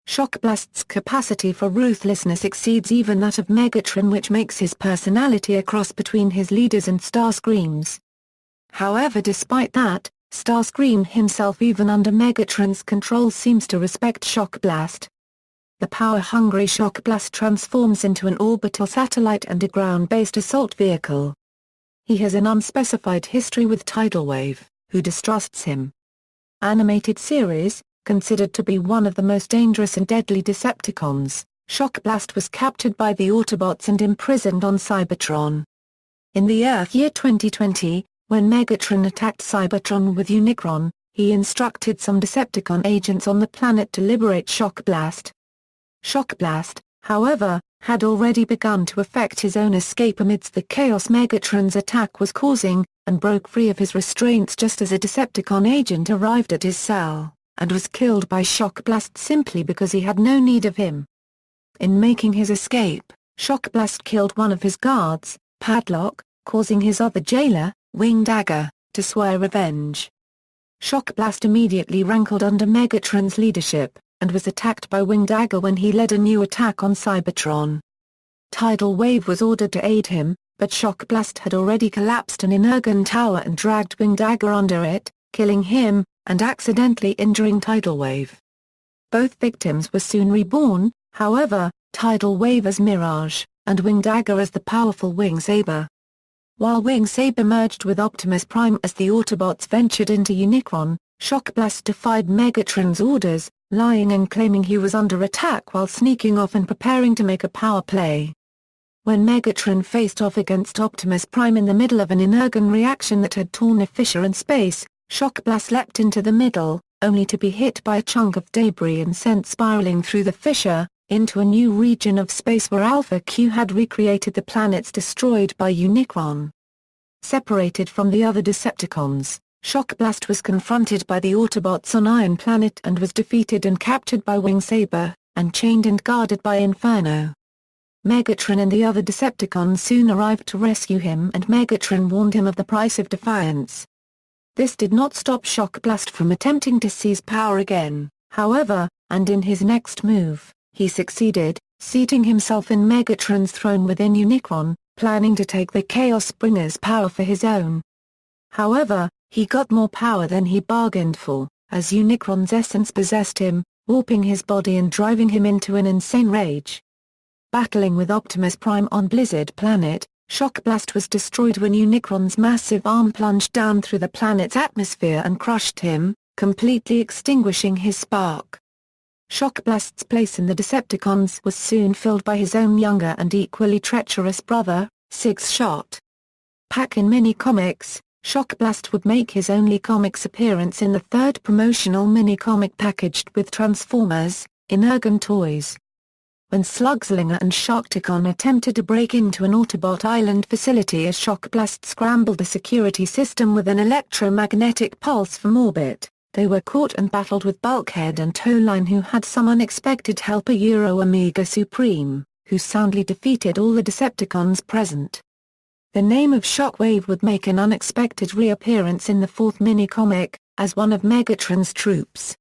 Shockblast's capacity for ruthlessness exceeds even that of Megatron, which makes his personality a cross between his leaders and Starscream's. However, despite that, Starscream himself even under Megatron's control seems to respect Shockblast. The power-hungry Shockblast transforms into an orbital satellite and a ground-based assault vehicle. He has an unspecified history with Tidal Wave, who distrusts him. Animated series. Considered to be one of the most dangerous and deadly Decepticons, Shockblast was captured by the Autobots and imprisoned on Cybertron. In the Earth year 2020, when Megatron attacked Cybertron with Unicron, he instructed some Decepticon agents on the planet to liberate Shockblast. Shockblast, however, had already begun to effect his own escape amidst the chaos Megatron's attack was causing, and broke free of his restraints just as a Decepticon agent arrived at his cell, and was killed by Shockblast simply because he had no need of him. In making his escape, Shockblast killed one of his guards, Padlock, causing his other jailer, Wingdagger, to swear revenge. Shockblast immediately rankled under Megatron's leadership, and was attacked by Wingdagger when he led a new attack on Cybertron. Tidal Wave was ordered to aid him, but Shockblast had already collapsed an Energon tower and dragged Wingdagger under it, killing him, and accidentally injuring Tidal Wave. Both victims were soon reborn, however, Tidal Wave as Mirage, and Wingdagger as the powerful Wing Saber. While Wing Saber merged with Optimus Prime as the Autobots ventured into Unicron, Shockblast defied Megatron's orders, lying and claiming he was under attack while sneaking off and preparing to make a power play. When Megatron faced off against Optimus Prime in the middle of an Energon reaction that had torn a fissure in space, Shockblast leapt into the middle, only to be hit by a chunk of debris and sent spiraling through the fissure, into a new region of space where Alpha Q had recreated the planets destroyed by Unicron. Separated from the other Decepticons, Shockblast was confronted by the Autobots on Iron Planet and was defeated and captured by Wing Saber, and chained and guarded by Inferno. Megatron and the other Decepticons soon arrived to rescue him, and Megatron warned him of the price of defiance. This did not stop Shockblast from attempting to seize power again, however, and in his next move, he succeeded, seating himself in Megatron's throne within Unicron, planning to take the Chaos Bringer's power for his own. However, he got more power than he bargained for, as Unicron's essence possessed him, warping his body and driving him into an insane rage. Battling with Optimus Prime on Blizzard Planet, Shockblast was destroyed when Unicron's massive arm plunged down through the planet's atmosphere and crushed him, completely extinguishing his spark. Shockblast's place in the Decepticons was soon filled by his own younger and equally treacherous brother, Six Shot. Back in mini-comics, Shockblast would make his only comics appearance in the third promotional mini-comic packaged with Transformers, Energon toys. When Slugslinger and Sharkticon attempted to break into an Autobot island facility as Shockblast scrambled the security system with an electromagnetic pulse from orbit, They were caught and battled with Bulkhead and Towline, who had some unexpected help, Omega Supreme, who soundly defeated all the Decepticons present. The name of Shockwave would make an unexpected reappearance in the fourth mini-comic, as one of Megatron's troops.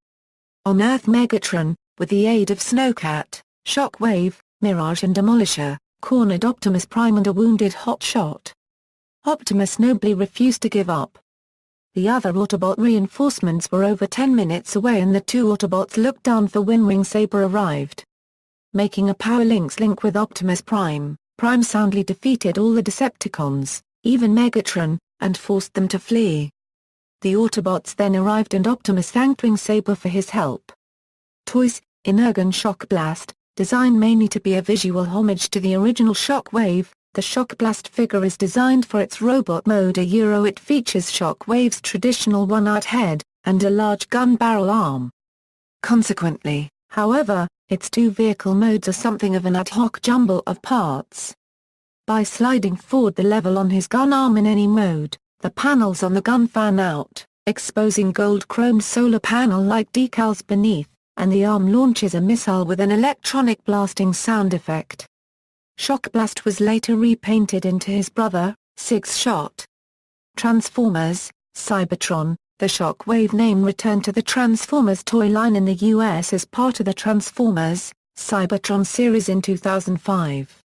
On Earth, Megatron, with the aid of Snowcat, Shockwave, Mirage and Demolisher, cornered Optimus Prime and a wounded Hotshot. Optimus nobly refused to give up. The other Autobot reinforcements were over 10 minutes away, and the two Autobots looked down for when Wing Saber arrived. Making a Power Links link with Optimus Prime, Prime soundly defeated all the Decepticons, even Megatron, and forced them to flee. The Autobots then arrived and Optimus thanked Wing Saber for his help. Toys: Energon Shockblast, designed mainly to be a visual homage to the original Shockwave. The Shockblast figure is designed for its robot mode. It features Shockwave's traditional one-out head, and a large gun barrel arm. Consequently, however, its two vehicle modes are something of an ad hoc jumble of parts. By sliding forward the level on his gun arm in any mode, the panels on the gun fan out, exposing gold-chromed solar panel-like decals beneath, and the arm launches a missile with an electronic blasting sound effect. Shockblast was later repainted into his brother, Six Shot. Transformers, Cybertron. The Shockwave name returned to the Transformers toy line in the US as part of the Transformers, Cybertron series in 2005.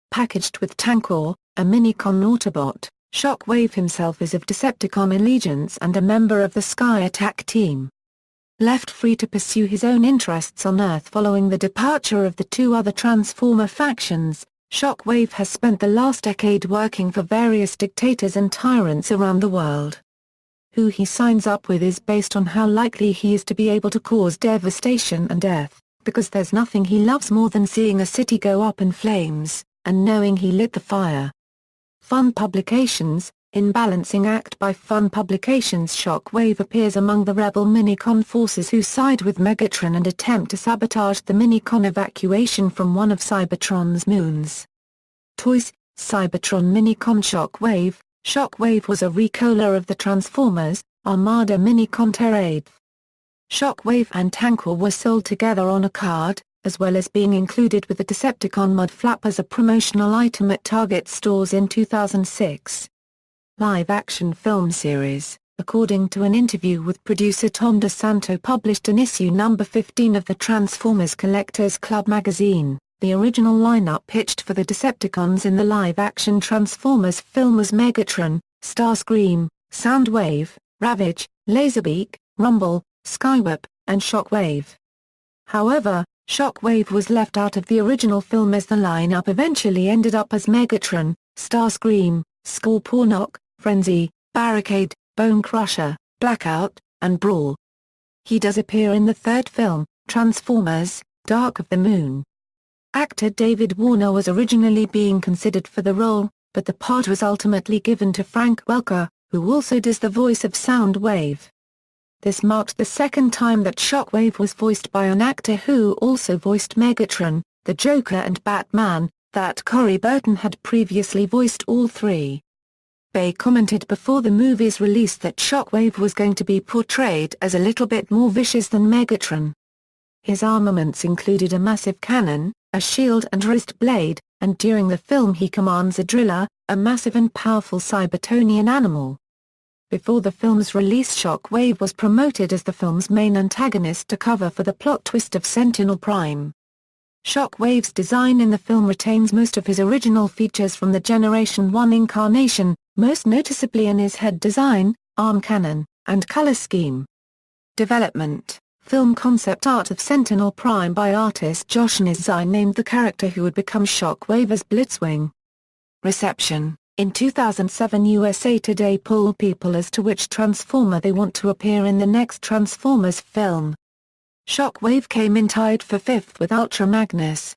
Packaged with Tankor, a Minicon Autobot, Shockwave himself is of Decepticon allegiance and a member of the Sky Attack team. Left free to pursue his own interests on Earth following the departure of the two other Transformer factions, Shockwave has spent the last decade working for various dictators and tyrants around the world. Who he signs up with is based on how likely he is to be able to cause devastation and death, because there's nothing he loves more than seeing a city go up in flames, and knowing he lit the fire. Fun Publications. In Balancing Act by Fun Publications, Shockwave appears among the rebel Minicon forces who side with Megatron and attempt to sabotage the Minicon evacuation from one of Cybertron's moons. Toys: Cybertron Minicon Shockwave. Shockwave was a recolor of the Transformers, Armada Minicon Portrayed. Shockwave and Tankor were sold together on a card, as well as being included with the Decepticon mud flap as a promotional item at Target stores in 2006. Live-action film series. According to an interview with producer Tom DeSanto published in issue number 15 of the Transformers Collectors Club magazine, the original lineup pitched for the Decepticons in the live-action Transformers film was Megatron, Starscream, Soundwave, Ravage, Laserbeak, Rumble, Skywhip, and Shockwave. However, Shockwave was left out of the original film as the lineup eventually ended up as Megatron, Starscream, Scorponok, Frenzy, Barricade, Bone Crusher, Blackout, and Brawl. He does appear in the third film, Transformers: Dark of the Moon. Actor David Warner was originally being considered for the role, but the part was ultimately given to Frank Welker, who also does the voice of Soundwave. This marked the second time that Shockwave was voiced by an actor who also voiced Megatron, the Joker and Batman, that Corey Burton had previously voiced all three. Bay commented before the movie's release that Shockwave was going to be portrayed as a little bit more vicious than Megatron. His armaments included a massive cannon, a shield and wrist blade, and during the film he commands a driller, a massive and powerful Cybertronian animal. Before the film's release, Shockwave was promoted as the film's main antagonist to cover for the plot twist of Sentinel Prime. Shockwave's design in the film retains most of his original features from the Generation 1 incarnation, most noticeably in his head design, arm cannon, and color scheme. Development. Film concept art of Sentinel Prime by artist Josh Nizai named the character who would become Shockwave as Blitzwing. Reception. In 2007, USA Today polled people as to which Transformer they want to appear in the next Transformers film. Shockwave came in tied for fifth with Ultra Magnus.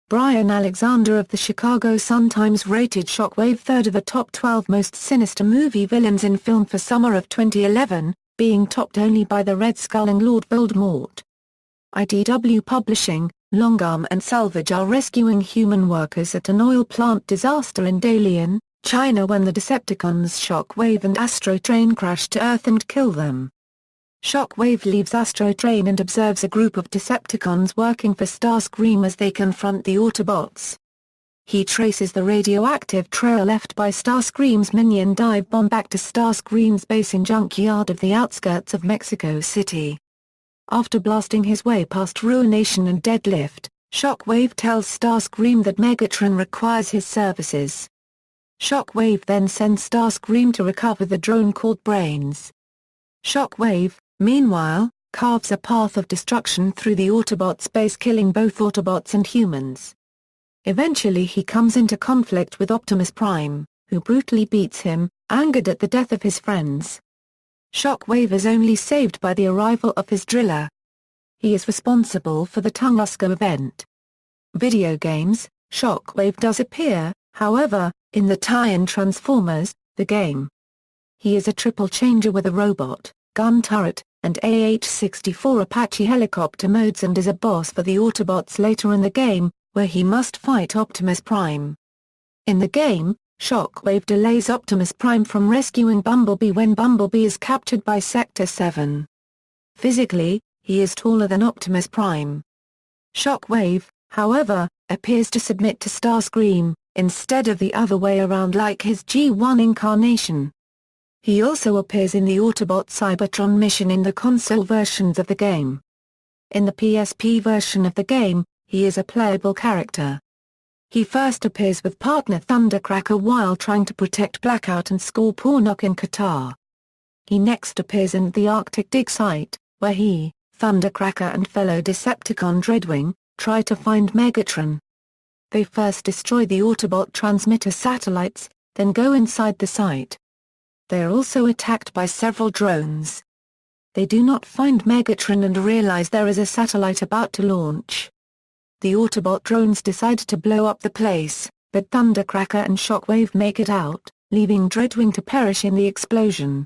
Brian Alexander of the Chicago Sun-Times rated Shockwave third of the top 12 most sinister movie villains in film for summer of 2011, being topped only by the Red Skull and Lord Voldemort. IDW Publishing, Longarm and Salvage are rescuing human workers at an oil plant disaster in Dalian, China when the Decepticons Shockwave and Astro train crash to Earth and kill them. Shockwave leaves Astrotrain and observes a group of Decepticons working for Starscream as they confront the Autobots. He traces the radioactive trail left by Starscream's minion dive bomb back to Starscream's base in Junkyard of the outskirts of Mexico City. After blasting his way past Ruination and Deadlift, Shockwave tells Starscream that Megatron requires his services. Shockwave then sends Starscream to recover the drone called Brains. Shockwave, meanwhile, carves a path of destruction through the Autobots' base, killing both Autobots and humans. Eventually he comes into conflict with Optimus Prime, who brutally beats him, angered at the death of his friends. Shockwave is only saved by the arrival of his driller. He is responsible for the Tunguska event. Video games. Shockwave does appear, however, in the tie-in Transformers, the game. He is a triple changer with a robot, gun turret, and AH-64 Apache helicopter modes and is a boss for the Autobots later in the game, where he must fight Optimus Prime. In the game, Shockwave delays Optimus Prime from rescuing Bumblebee when Bumblebee is captured by Sector 7. Physically, he is taller than Optimus Prime. Shockwave, however, appears to submit to Starscream, instead of the other way around like his G1 incarnation. He also appears in the Autobot Cybertron mission in the console versions of the game. In the PSP version of the game, he is a playable character. He first appears with partner Thundercracker while trying to protect Blackout and Skull Pornock in Qatar. He next appears in the Arctic dig site, where he, Thundercracker and fellow Decepticon Dreadwing, try to find Megatron. They first destroy the Autobot transmitter satellites, then go inside the site. They are also attacked by several drones. They do not find Megatron and realize there is a satellite about to launch. The Autobot drones decide to blow up the place, but Thundercracker and Shockwave make it out, leaving Dreadwing to perish in the explosion.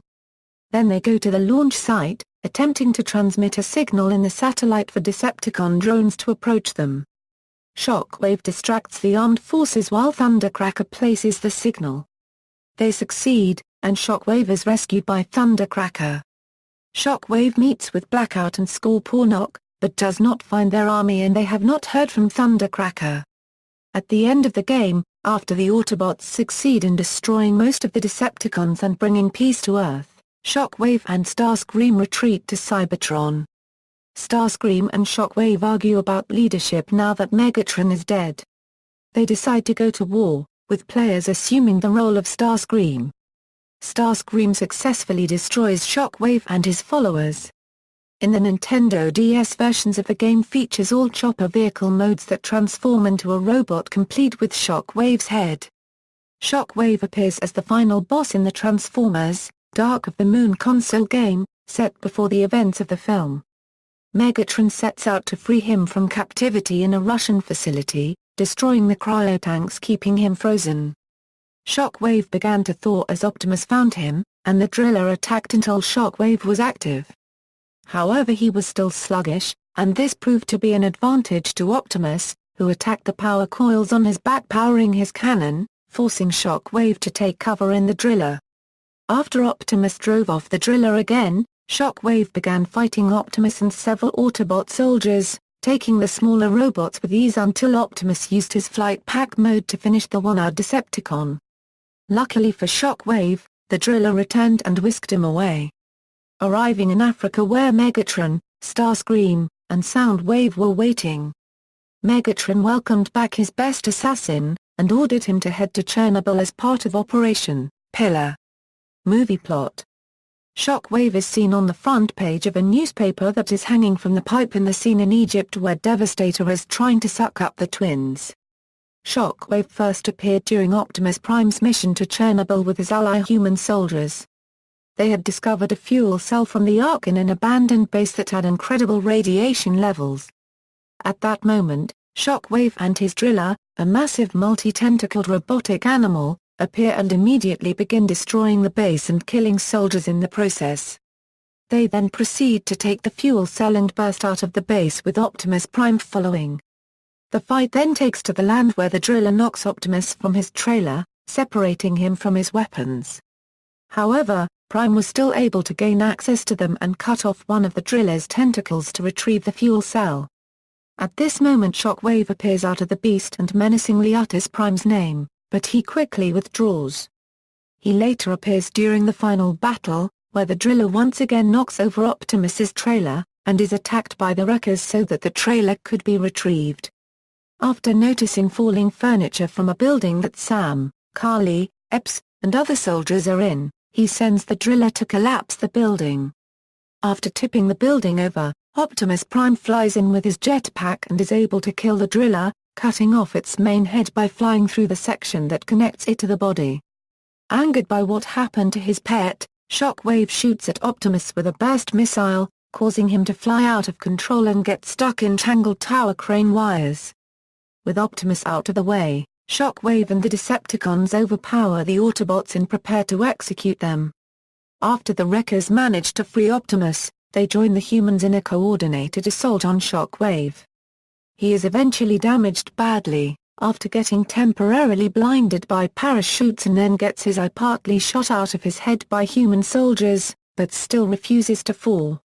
Then they go to the launch site, attempting to transmit a signal in the satellite for Decepticon drones to approach them. Shockwave distracts the armed forces while Thundercracker places the signal. They succeed, and Shockwave is rescued by Thundercracker. Shockwave meets with Blackout and Skull Pornock, but does not find their army and they have not heard from Thundercracker. At the end of the game, after the Autobots succeed in destroying most of the Decepticons and bringing peace to Earth, Shockwave and Starscream retreat to Cybertron. Starscream and Shockwave argue about leadership now that Megatron is dead. They decide to go to war, with players assuming the role of Starscream. Starscream successfully destroys Shockwave and his followers. In the Nintendo DS versions of the game features all chopper vehicle modes that transform into a robot complete with Shockwave's head. Shockwave appears as the final boss in the Transformers, Dark of the Moon console game, set before the events of the film. Megatron sets out to free him from captivity in a Russian facility, destroying the cryotanks keeping him frozen. Shockwave began to thaw as Optimus found him, and the driller attacked until Shockwave was active. However, he was still sluggish, and this proved to be an advantage to Optimus, who attacked the power coils on his back powering his cannon, forcing Shockwave to take cover in the driller. After Optimus drove off the driller again, Shockwave began fighting Optimus and several Autobot soldiers, taking the smaller robots with ease until Optimus used his flight pack mode to finish the one-hour Decepticon. Luckily for Shockwave, the driller returned and whisked him away. Arriving in Africa where Megatron, Starscream, and Soundwave were waiting. Megatron welcomed back his best assassin, and ordered him to head to Chernobyl as part of Operation Pillar. Movie plot. Shockwave is seen on the front page of a newspaper that is hanging from the pipe in the scene in Egypt where Devastator is trying to suck up the twins. Shockwave first appeared during Optimus Prime's mission to Chernobyl with his ally human soldiers. They had discovered a fuel cell from the Ark in an abandoned base that had incredible radiation levels. At that moment, Shockwave and his driller, a massive multi-tentacled robotic animal, appear and immediately begin destroying the base and killing soldiers in the process. They then proceed to take the fuel cell and burst out of the base with Optimus Prime following. The fight then takes to the land where the driller knocks Optimus from his trailer, separating him from his weapons. However, Prime was still able to gain access to them and cut off one of the driller's tentacles to retrieve the fuel cell. At this moment Shockwave appears out of the beast and menacingly utters Prime's name, but he quickly withdraws. He later appears during the final battle, where the driller once again knocks over Optimus's trailer, and is attacked by the wreckers so that the trailer could be retrieved. After noticing falling furniture from a building that Sam, Carly, Epps, and other soldiers are in, he sends the driller to collapse the building. After tipping the building over, Optimus Prime flies in with his jetpack and is able to kill the driller, cutting off its main head by flying through the section that connects it to the body. Angered by what happened to his pet, Shockwave shoots at Optimus with a burst missile, causing him to fly out of control and get stuck in tangled tower crane wires. With Optimus out of the way, Shockwave and the Decepticons overpower the Autobots and prepare to execute them. After the wreckers manage to free Optimus, they join the humans in a coordinated assault on Shockwave. He is eventually damaged badly, after getting temporarily blinded by parachutes and then gets his eye partly shot out of his head by human soldiers, but still refuses to fall.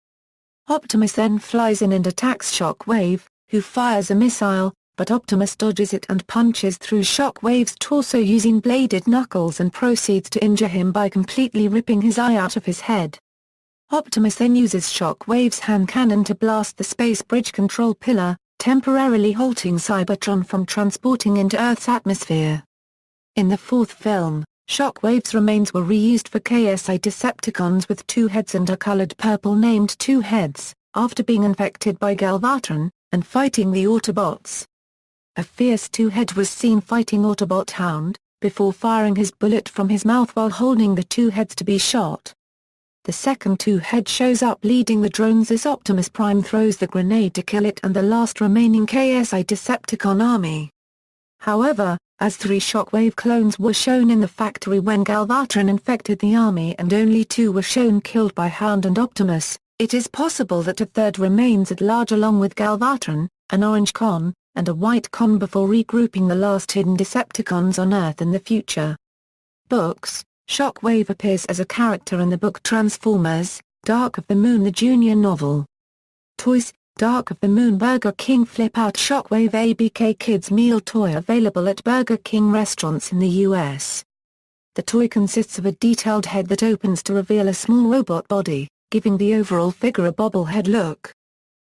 Optimus then flies in and attacks Shockwave, who fires a missile, but Optimus dodges it and punches through Shockwave's torso using bladed knuckles and proceeds to injure him by completely ripping his eye out of his head. Optimus then uses Shockwave's hand cannon to blast the space bridge control pillar, temporarily halting Cybertron from transporting into Earth's atmosphere. In the fourth film, Shockwave's remains were reused for KSI Decepticons with 2 heads and are colored purple named 2 Heads, after being infected by Galvatron, and fighting the Autobots. A fierce 2-Head was seen fighting Autobot Hound, before firing his bullet from his mouth while holding the 2 heads to be shot. The second 2-Head shows up leading the drones as Optimus Prime throws the grenade to kill it and the last remaining KSI Decepticon army. However, as 3 Shockwave clones were shown in the factory when Galvatron infected the army and only 2 were shown killed by Hound and Optimus, it is possible that a third remains at large along with Galvatron, an orange con, and a white con before regrouping the last hidden Decepticons on Earth in the future. Books. Shockwave appears as a character in the book Transformers, Dark of the Moon, the junior novel. Toys. Dark of the Moon Burger King Flip-Out Shockwave ABK Kids Meal Toy available at Burger King restaurants in the U.S. The toy consists of a detailed head that opens to reveal a small robot body, giving the overall figure a bobblehead look.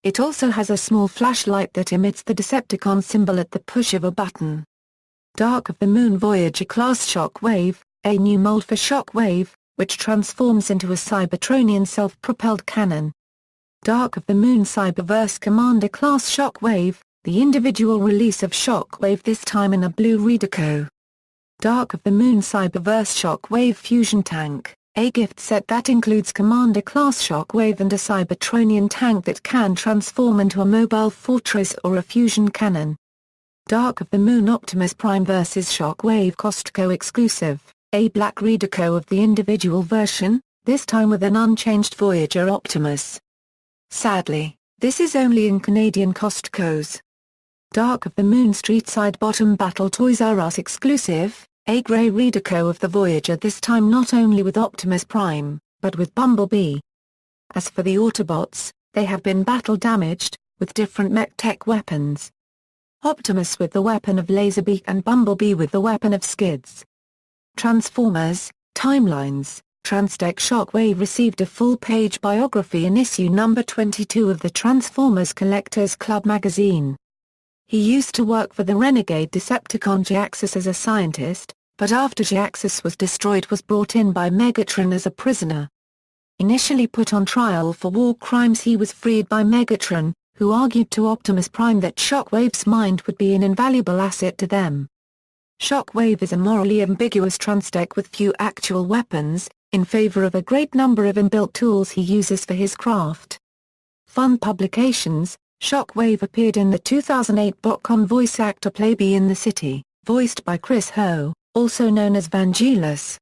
It also has a small flashlight that emits the Decepticon symbol at the push of a button. Dark of the Moon Voyager Class Shockwave, a new mold for Shockwave, which transforms into a Cybertronian self-propelled cannon. Dark of the Moon Cyberverse Commander Class Shockwave, the individual release of Shockwave this time in a blue redeco. Dark of the Moon Cyberverse Shockwave Fusion Tank, a gift set that includes Commander Class Shockwave and a Cybertronian tank that can transform into a mobile fortress or a fusion cannon. Dark of the Moon Optimus Prime vs Shockwave Costco exclusive, a black redeco of the individual version, this time with an unchanged Voyager Optimus. Sadly, this is only in Canadian Costcos. Dark of the Moon Street Side Bottom Battle Toys R Us exclusive, a grey redeco of the Voyager this time not only with Optimus Prime, but with Bumblebee. As for the Autobots, they have been battle damaged, with different mech tech weapons. Optimus with the weapon of Laserbeak and Bumblebee with the weapon of Skids. Transformers, Timelines. Transtech Shockwave received a full-page biography in issue number 22 of the Transformers Collectors Club magazine. He used to work for the renegade Decepticon G-Axis as a scientist, but after G-Axis was destroyed was brought in by Megatron as a prisoner. Initially put on trial for war crimes, he was freed by Megatron, who argued to Optimus Prime that Shockwave's mind would be an invaluable asset to them. Shockwave is a morally ambiguous Transtech with few actual weapons, in favor of a great number of inbuilt tools he uses for his craft. Fun publications. Shockwave appeared in the 2008 botcon voice actor Play Be in the City, voiced by Chris Ho, also known as Vangelis.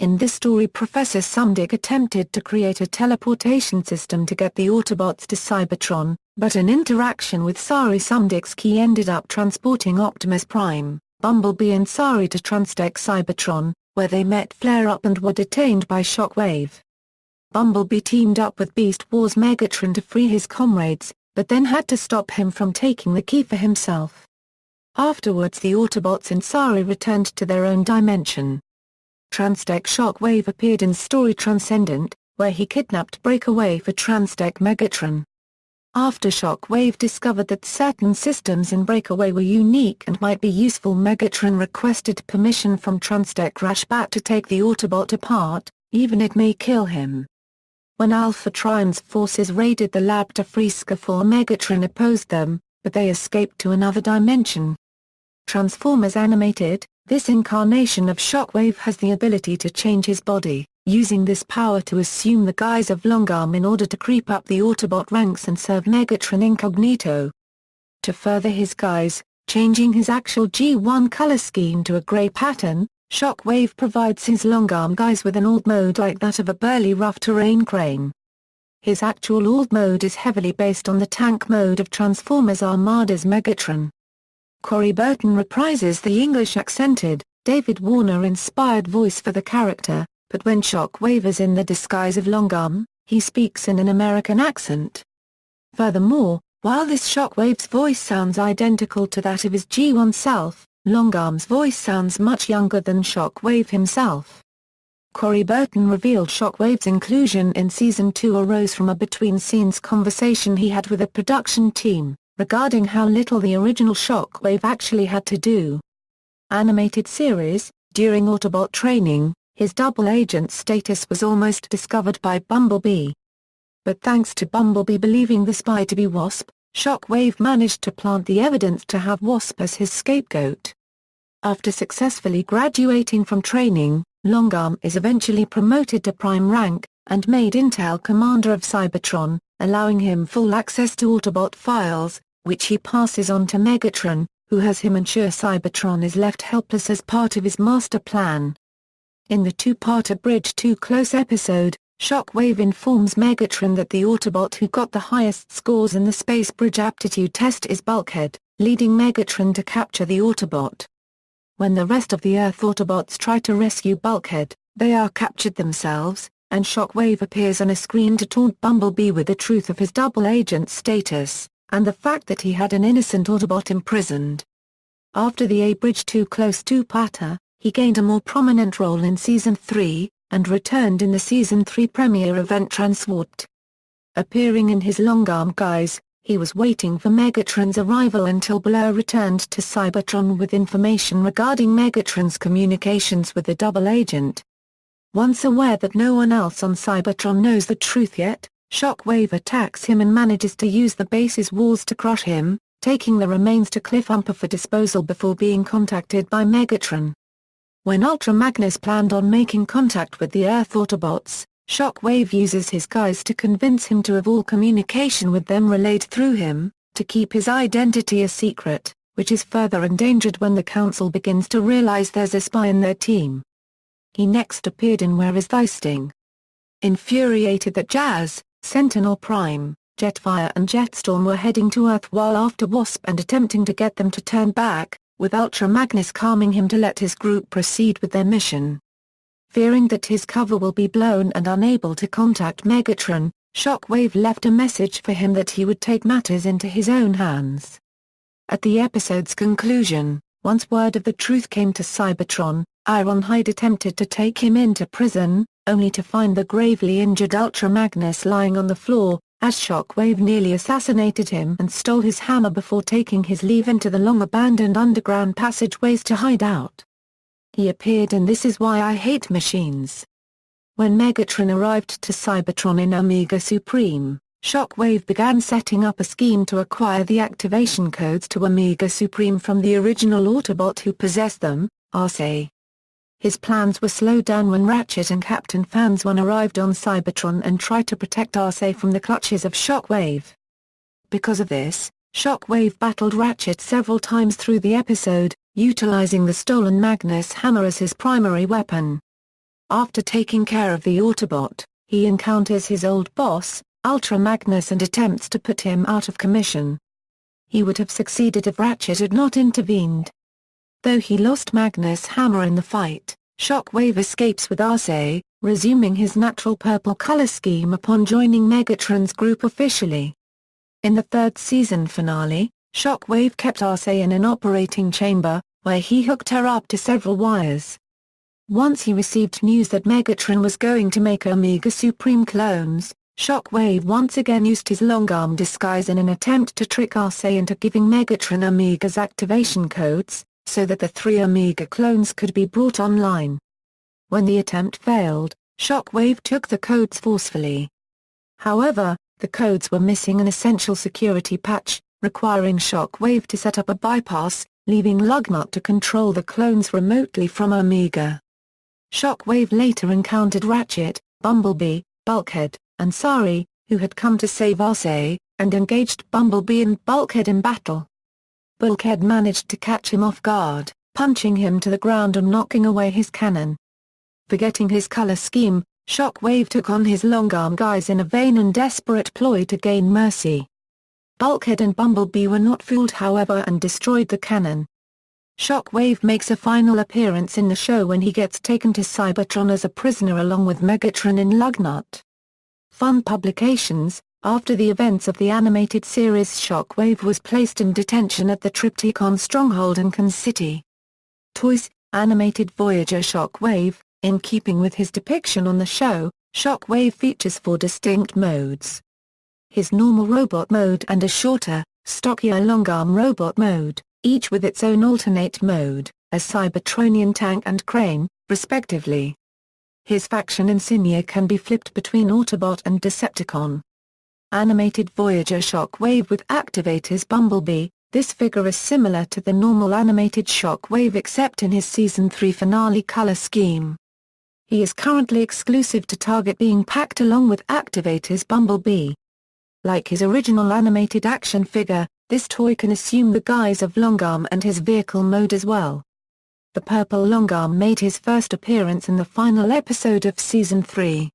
In this story, Professor Sumdick attempted to create a teleportation system to get the Autobots to Cybertron, but an interaction with Sari Sumdick's key ended up transporting Optimus Prime, Bumblebee and Sari to Transtech Cybertron, where they met Flare-Up and were detained by Shockwave. Bumblebee teamed up with Beast Wars Megatron to free his comrades, but then had to stop him from taking the key for himself. Afterwards the Autobots and Sari returned to their own dimension. Transtech Shockwave appeared in Story Transcendent, where he kidnapped Breakaway for Transtech Megatron. After Shockwave discovered that certain systems in Breakaway were unique and might be useful, Megatron requested permission from Transtech Rashbat to take the Autobot apart, even it may kill him. When Alpha Trion's forces raided the lab to free Skyfall, Megatron opposed them, but they escaped to another dimension. Transformers Animated. This incarnation of Shockwave has the ability to change his body, using this power to assume the guise of Longarm in order to creep up the Autobot ranks and serve Megatron incognito. To further his guise, changing his actual G1 color scheme to a gray pattern, Shockwave provides his Longarm guise with an alt mode like that of a burly rough-terrain crane. His actual alt mode is heavily based on the tank mode of Transformers Armada's Megatron. Corey Burton reprises the English-accented, David Warner-inspired voice for the character, but when Shockwave is in the disguise of Longarm, he speaks in an American accent. Furthermore, while this Shockwave's voice sounds identical to that of his G1 self, Longarm's voice sounds much younger than Shockwave himself. Corey Burton revealed Shockwave's inclusion in Season 2 arose from a between-scenes conversation he had with the production team, regarding how little the original Shockwave actually had to do. Animated series. During Autobot training, his double agent status was almost discovered by Bumblebee. But thanks to Bumblebee believing the spy to be Wasp, Shockwave managed to plant the evidence to have Wasp as his scapegoat. After successfully graduating from training, Longarm is eventually promoted to prime rank, and made Intel commander of Cybertron, allowing him full access to Autobot files, which he passes on to Megatron, who has him ensure Cybertron is left helpless as part of his master plan. In the two-parter Bridge Too Close episode, Shockwave informs Megatron that the Autobot who got the highest scores in the Space Bridge aptitude test is Bulkhead, leading Megatron to capture the Autobot. When the rest of the Earth Autobots try to rescue Bulkhead, they are captured themselves, and Shockwave appears on a screen to taunt Bumblebee with the truth of his double agent status, and the fact that he had an innocent Autobot imprisoned. After the A Bridge Too Close two-parter, he gained a more prominent role in Season 3, and returned in the Season 3 premiere event Transwarped. Appearing in his Longarm guise, he was waiting for Megatron's arrival until Blur returned to Cybertron with information regarding Megatron's communications with the double agent. Once aware that no one else on Cybertron knows the truth yet, Shockwave attacks him and manages to use the base's walls to crush him, taking the remains to Cliff Humper for disposal before being contacted by Megatron. When Ultra Magnus planned on making contact with the Earth Autobots, Shockwave uses his guise to convince him to have all communication with them relayed through him, to keep his identity a secret, which is further endangered when the Council begins to realize there's a spy in their team. He next appeared in Where Is Thy Sting? Infuriated that Jazz, Sentinel Prime, Jetfire and Jetstorm were heading to Earth while after Wasp and attempting to get them to turn back, with Ultra Magnus calming him to let his group proceed with their mission. Fearing that his cover will be blown and unable to contact Megatron, Shockwave left a message for him that he would take matters into his own hands. At the episode's conclusion, once word of the truth came to Cybertron, Ironhide attempted to take him into prison, only to find the gravely injured Ultra Magnus lying on the floor, as Shockwave nearly assassinated him and stole his hammer before taking his leave into the long-abandoned underground passageways to hide out. He appeared in This Is Why I Hate Machines. When Megatron arrived to Cybertron in Omega Supreme, Shockwave began setting up a scheme to acquire the activation codes to Omega Supreme from the original Autobot who possessed them, Arcee. His plans were slowed down when Ratchet and Captain Fansone arrived on Cybertron and tried to protect Arcee from the clutches of Shockwave. Because of this, Shockwave battled Ratchet several times through the episode, utilizing the stolen Magnus hammer as his primary weapon. After taking care of the Autobot, he encounters his old boss, Ultra Magnus, and attempts to put him out of commission. He would have succeeded if Ratchet had not intervened. Though he lost Magnus' hammer in the fight, Shockwave escapes with Arcee, resuming his natural purple color scheme upon joining Megatron's group officially. In the third season finale, Shockwave kept Arcee in an operating chamber, where he hooked her up to several wires. Once he received news that Megatron was going to make Omega Supreme clones, Shockwave once again used his long-arm disguise in an attempt to trick Arcee into giving Megatron Omega's activation codes, so that the 3 Omega clones could be brought online. When the attempt failed, Shockwave took the codes forcefully. However, the codes were missing an essential security patch, requiring Shockwave to set up a bypass, leaving Lugnut to control the clones remotely from Omega. Shockwave later encountered Ratchet, Bumblebee, Bulkhead, and Sari, who had come to save Arcee, and engaged Bumblebee and Bulkhead in battle. Bulkhead managed to catch him off guard, punching him to the ground and knocking away his cannon. Forgetting his color scheme, Shockwave took on his long-arm guise in a vain and desperate ploy to gain mercy. Bulkhead and Bumblebee were not fooled however and destroyed the cannon. Shockwave makes a final appearance in the show when he gets taken to Cybertron as a prisoner along with Megatron in Lugnut. Fun Publications. After the events of the animated series, Shockwave was placed in detention at the Decepticon stronghold in Kansas City. Toys, animated Voyager Shockwave. In keeping with his depiction on the show, Shockwave features 4 distinct modes. His normal robot mode and a shorter, stockier long-arm robot mode, each with its own alternate mode, a Cybertronian tank and crane, respectively. His faction insignia can be flipped between Autobot and Decepticon. Animated Voyager Shockwave with activators Bumblebee. This figure is similar to the normal animated Shockwave except in his Season 3 finale color scheme. He is currently exclusive to Target, being packed along with activators Bumblebee. Like his original animated action figure, this toy can assume the guise of Longarm and his vehicle mode as well. The purple Longarm made his first appearance in the final episode of Season 3.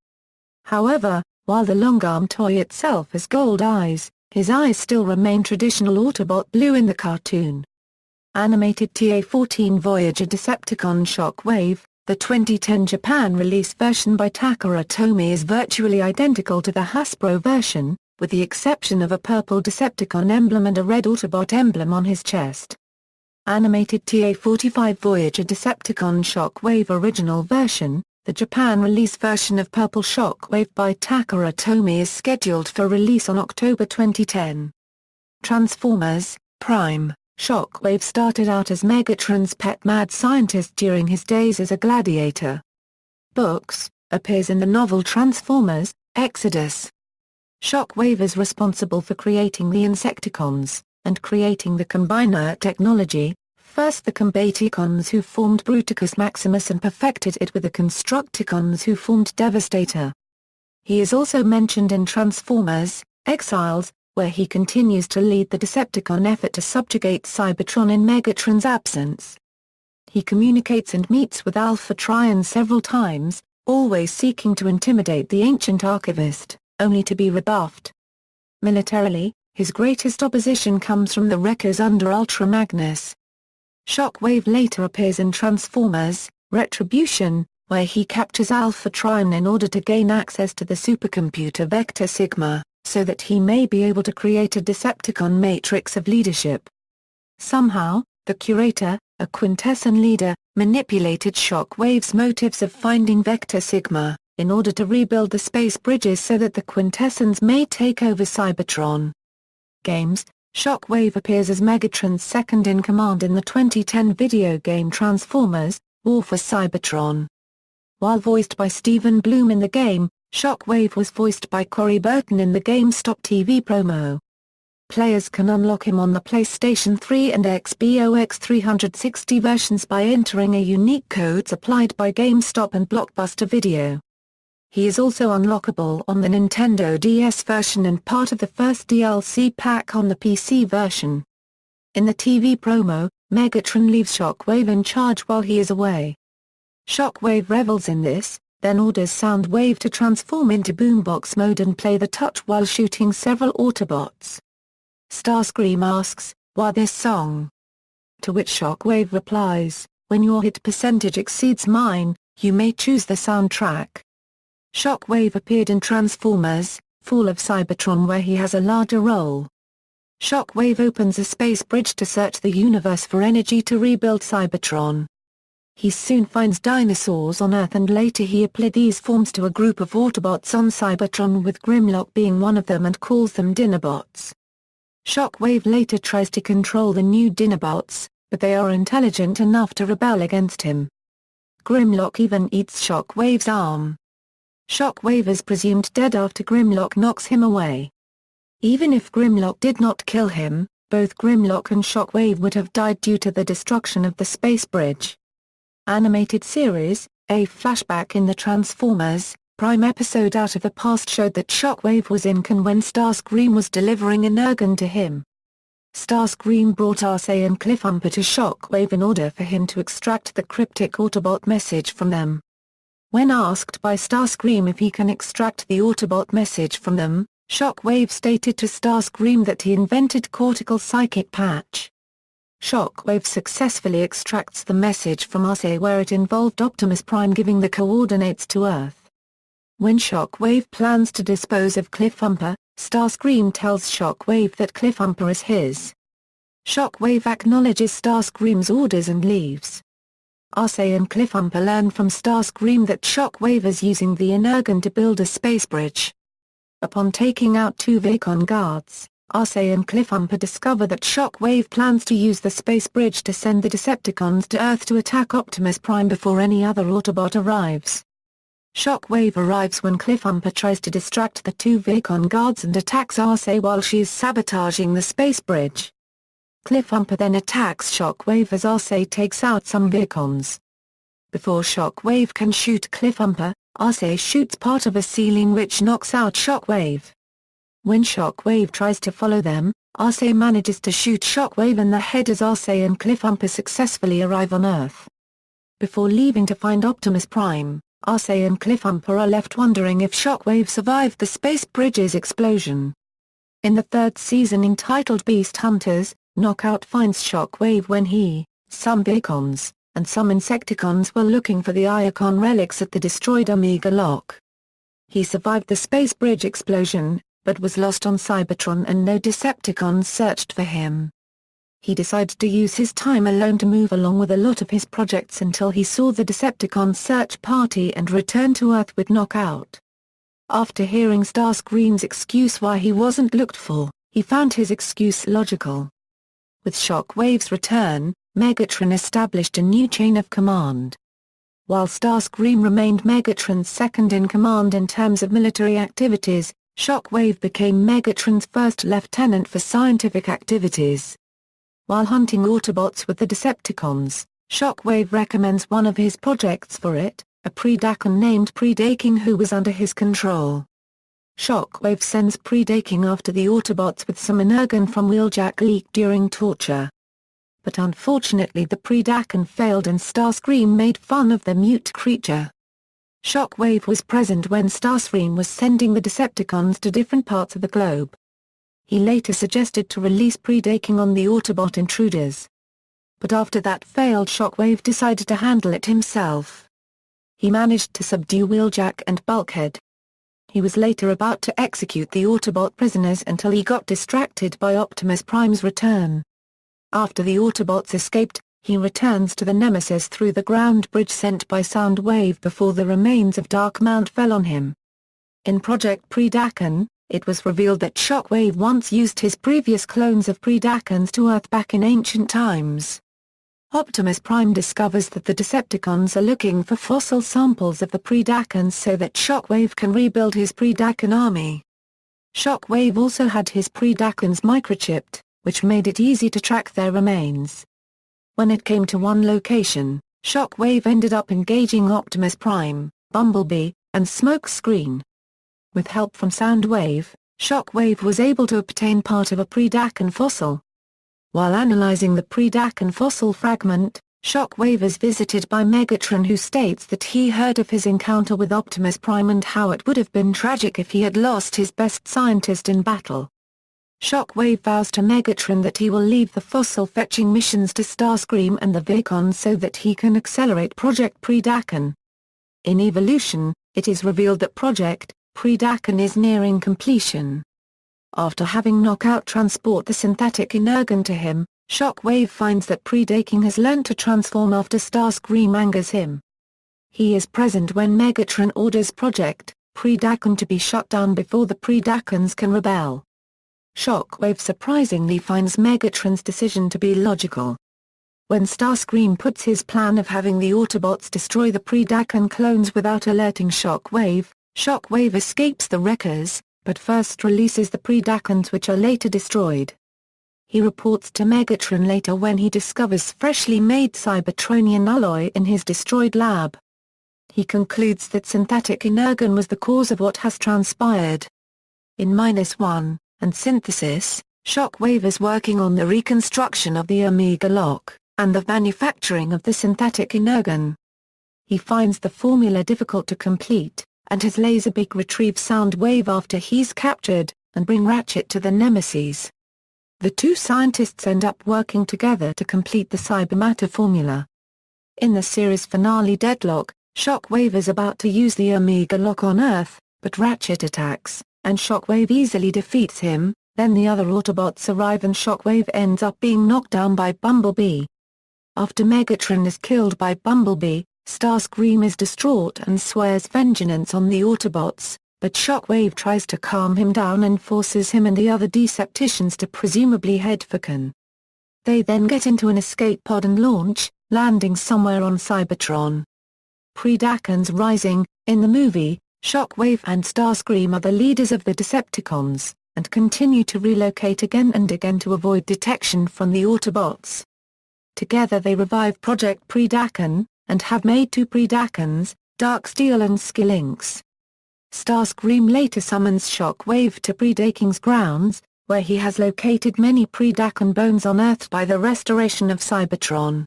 However, while the Longarm toy itself has gold eyes, his eyes still remain traditional Autobot blue in the cartoon. Animated TA-14 Voyager Decepticon Shockwave. The 2010 Japan release version by Takara Tomy is virtually identical to the Hasbro version, with the exception of a purple Decepticon emblem and a red Autobot emblem on his chest. Animated TA-45 Voyager Decepticon Shockwave Original Version. The Japan release version of Purple Shockwave by Takara Tomy is scheduled for release on October 2010. Transformers, Prime. Shockwave started out as Megatron's pet mad scientist during his days as a gladiator. Books, appears in the novel Transformers, Exodus. Shockwave is responsible for creating the Insecticons, and creating the Combiner technology, first the Combaticons who formed Bruticus Maximus and perfected it with the Constructicons who formed Devastator. He is also mentioned in Transformers, Exiles, where he continues to lead the Decepticon effort to subjugate Cybertron in Megatron's absence. He communicates and meets with Alpha Trion several times, always seeking to intimidate the ancient archivist, only to be rebuffed. Militarily, his greatest opposition comes from the Wreckers under Ultra Magnus. Shockwave later appears in Transformers, Retribution, where he captures Alpha Trion in order to gain access to the supercomputer Vector Sigma, so that he may be able to create a Decepticon matrix of leadership. Somehow, the Curator, a Quintesson leader, manipulated Shockwave's motives of finding Vector Sigma, in order to rebuild the space bridges so that the Quintessons may take over Cybertron. Games. Shockwave appears as Megatron's second-in-command in the 2010 video game Transformers, War for Cybertron. While voiced by Stephen Bloom in the game, Shockwave was voiced by Corey Burton in the GameStop TV promo. Players can unlock him on the PlayStation 3 and Xbox 360 versions by entering a unique code supplied by GameStop and Blockbuster Video. He is also unlockable on the Nintendo DS version and part of the first DLC pack on the PC version. In the TV promo, Megatron leaves Shockwave in charge while he is away. Shockwave revels in this, then orders Soundwave to transform into boombox mode and play the touch while shooting several Autobots. Starscream asks, "Why this song?" To which Shockwave replies, When your hit percentage exceeds mine, you may choose the soundtrack. Shockwave appeared in Transformers: Fall of Cybertron, where he has a larger role. Shockwave opens a space bridge to search the universe for energy to rebuild Cybertron. He soon finds dinosaurs on Earth, and later he applies these forms to a group of Autobots on Cybertron, with Grimlock being one of them, and calls them Dinobots. Shockwave later tries to control the new Dinobots, but they are intelligent enough to rebel against him. Grimlock even eats Shockwave's arm. Shockwave is presumed dead after Grimlock knocks him away. Even if Grimlock did not kill him, both Grimlock and Shockwave would have died due to the destruction of the space bridge. Animated series: a flashback in the Transformers Prime episode Out of the Past showed that Shockwave was in Con when Starscream was delivering Energon to him. Starscream brought Arcee and Cliffhammer to Shockwave in order for him to extract the cryptic Autobot message from them. When asked by Starscream if he can extract the Autobot message from them, Shockwave stated to Starscream that he invented Cortical Psychic Patch. Shockwave successfully extracts the message from Arcee, where it involved Optimus Prime giving the coordinates to Earth. When Shockwave plans to dispose of Cliffhammer, Starscream tells Shockwave that Cliffhammer is his. Shockwave acknowledges Starscream's orders and leaves. Arcee and Cliffhammer learn from Starscream that Shockwave is using the Energon to build a space bridge. Upon taking out two Vacon guards, Arcee and Cliffhammer discover that Shockwave plans to use the space bridge to send the Decepticons to Earth to attack Optimus Prime before any other Autobot arrives. Shockwave arrives when Cliffhammer tries to distract the two Vacon guards and attacks Arcee while she is sabotaging the space bridge. Cliffhammer then attacks Shockwave as Arcee takes out some Vacons. Before Shockwave can shoot Cliffhammer, Arcee shoots part of a ceiling, which knocks out Shockwave. When Shockwave tries to follow them, Arcee manages to shoot Shockwave in the head as Arcee and Cliffhammer successfully arrive on Earth. Before leaving to find Optimus Prime, Arcee and Cliffhammer are left wondering if Shockwave survived the space bridge's explosion. In the third season entitled Beast Hunters, Knockout finds Shockwave when he, some Vacons, and some Insecticons were looking for the Iacon relics at the destroyed Omega Lock. He survived the space bridge explosion, but was lost on Cybertron and no Decepticons searched for him. He decided to use his time alone to move along with a lot of his projects until he saw the Decepticon search party and returned to Earth with Knockout. After hearing Starscream's excuse why he wasn't looked for, he found his excuse logical. With Shockwave's return, Megatron established a new chain of command. While Starscream remained Megatron's second-in-command in terms of military activities, Shockwave became Megatron's first lieutenant for scientific activities. While hunting Autobots with the Decepticons, Shockwave recommends one of his projects for it, a Predacon named Predaking who was under his control. Shockwave sends Predaking after the Autobots with some Energon from Wheeljack leaked during torture. But unfortunately the Predacon failed and Starscream made fun of the mute creature. Shockwave was present when Starscream was sending the Decepticons to different parts of the globe. He later suggested to release Predaking on the Autobot intruders. But after that failed, Shockwave decided to handle it himself. He managed to subdue Wheeljack and Bulkhead. He was later about to execute the Autobot prisoners until he got distracted by Optimus Prime's return. After the Autobots escaped, he returns to the Nemesis through the ground bridge sent by Soundwave before the remains of Darkmount fell on him. In Project Predacon, it was revealed that Shockwave once used his previous clones of Predacons to Earth back in ancient times. Optimus Prime discovers that the Decepticons are looking for fossil samples of the Predacons so that Shockwave can rebuild his Predacon army. Shockwave also had his Predacons microchipped, which made it easy to track their remains. When it came to one location, Shockwave ended up engaging Optimus Prime, Bumblebee, and Smokescreen. With help from Soundwave, Shockwave was able to obtain part of a Predacon fossil. While analyzing the Predacon fossil fragment, Shockwave is visited by Megatron, who states that he heard of his encounter with Optimus Prime and how it would have been tragic if he had lost his best scientist in battle. Shockwave vows to Megatron that he will leave the fossil-fetching missions to Starscream and the Vicons so that he can accelerate Project Predacon. In Evolution, it is revealed that Project Predacon is nearing completion. After having Knockout transport the synthetic Energon to him, Shockwave finds that Predacon has learned to transform after Starscream angers him. He is present when Megatron orders Project Predacon to be shut down before the Predacons can rebel. Shockwave surprisingly finds Megatron's decision to be logical. When Starscream puts his plan of having the Autobots destroy the Predacon clones without alerting Shockwave, Shockwave escapes the Wreckers, but first releases the Predacons which are later destroyed. He reports to Megatron later when he discovers freshly made Cybertronian alloy in his destroyed lab. He concludes that synthetic Energon was the cause of what has transpired. In -1 and Synthesis, Shockwave is working on the reconstruction of the Omega Lock, and the manufacturing of the synthetic Energon. He finds the formula difficult to complete, and his Laserbeak retrieve Soundwave after he's captured, and bring Ratchet to the Nemesis. The two scientists end up working together to complete the cybermatter formula. In the series finale Deadlock, Shockwave is about to use the Omega Lock on Earth, but Ratchet attacks, and Shockwave easily defeats him. Then the other Autobots arrive and Shockwave ends up being knocked down by Bumblebee. After Megatron is killed by Bumblebee, Starscream is distraught and swears vengeance on the Autobots, but Shockwave tries to calm him down and forces him and the other Decepticons to presumably head for Khan. They then get into an escape pod and launch, landing somewhere on Cybertron. Predacons Rising. In the movie, Shockwave and Starscream are the leaders of the Decepticons, and continue to relocate again and again to avoid detection from the Autobots. Together they revive Project Predacon, and have made two Predacons, Darksteel and Skilynx. Starscream later summons Shockwave to Predacon's grounds, where he has located many Predacon bones unearthed by the restoration of Cybertron.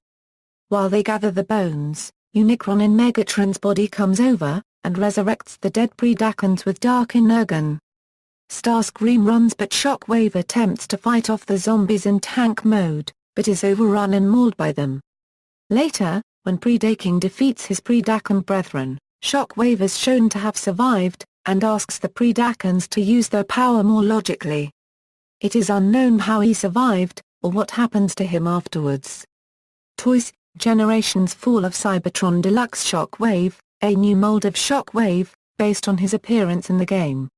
While they gather the bones, Unicron in Megatron's body comes over, and resurrects the dead Predacons with Dark Energon. Starscream runs but Shockwave attempts to fight off the zombies in tank mode, but is overrun and mauled by them. Later, when Predacon defeats his Predacon brethren, Shockwave is shown to have survived, and asks the Predacons to use their power more logically. It is unknown how he survived, or what happens to him afterwards. Toys, Generations Fall of Cybertron Deluxe Shockwave, a new mold of Shockwave, based on his appearance in the game.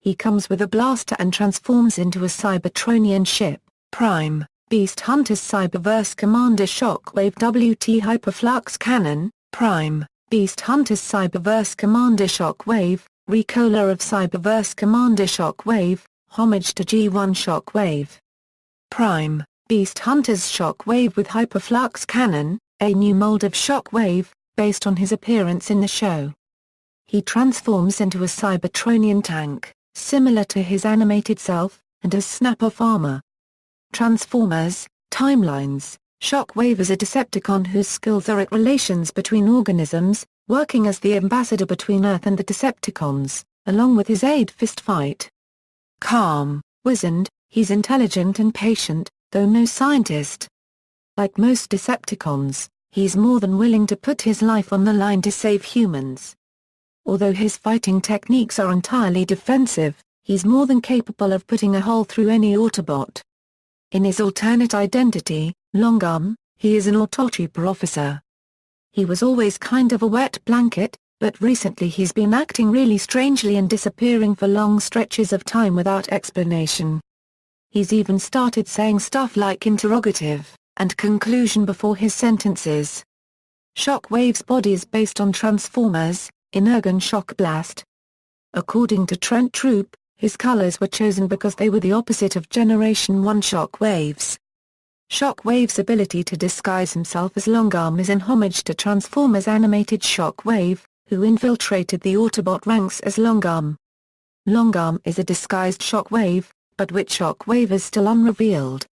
He comes with a blaster and transforms into a Cybertronian ship, Prime, Beast Hunter's Cyberverse Commander Shockwave WT Hyperflux Cannon, Prime, Beast Hunter's Cyberverse Commander Shockwave, Recola of Cyberverse Commander Shockwave, homage to G1 Shockwave. Prime, Beast Hunter's Shockwave with Hyperflux Cannon, a new mold of Shockwave, based on his appearance in the show. He transforms into a Cybertronian tank, similar to his animated self, and has snap-off armor. Transformers, Timelines. Shockwave is a Decepticon whose skills are at relations between organisms, working as the ambassador between Earth and the Decepticons, along with his aide Fistfight. Calm, wizened, he's intelligent and patient, though no scientist. Like most Decepticons, he's more than willing to put his life on the line to save humans. Although his fighting techniques are entirely defensive, he's more than capable of putting a hole through any Autobot. In his alternate identity, Longarm, he is an Autotrooper officer. He was always kind of a wet blanket, but recently he's been acting really strangely and disappearing for long stretches of time without explanation. He's even started saying stuff like interrogative and conclusion before his sentences. Shockwave's body is based on Transformers, Energon Shockblast. According to Trent Troop, his colors were chosen because they were the opposite of Generation 1 Shockwave's. Shockwave's ability to disguise himself as Longarm is in homage to Transformers animated Shockwave, who infiltrated the Autobot ranks as Longarm. Longarm is a disguised Shockwave, but which Shockwave is still unrevealed.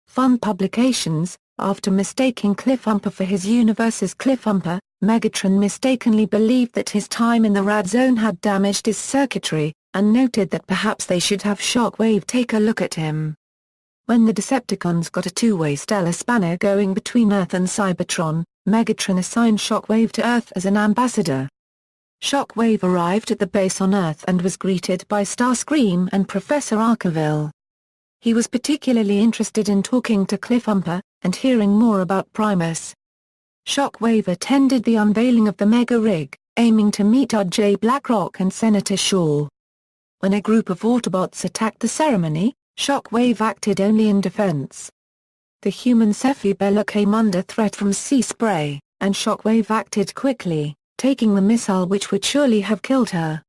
Fun Publications. After mistaking Cliffhumper for his universe's Cliffhumper, Megatron mistakenly believed that his time in the Rad Zone had damaged his circuitry, and noted that perhaps they should have Shockwave take a look at him. When the Decepticons got a two-way stellar spanner going between Earth and Cybertron, Megatron assigned Shockwave to Earth as an ambassador. Shockwave arrived at the base on Earth and was greeted by Starscream and Professor Arkeville. He was particularly interested in talking to Cliffhammer, and hearing more about Primus. Shockwave attended the unveiling of the Mega Rig, aiming to meet R.J. Blackrock and Senator Shaw. When a group of Autobots attacked the ceremony, Shockwave acted only in defense. The human Cephi Bella came under threat from sea spray, and Shockwave acted quickly, taking the missile which would surely have killed her.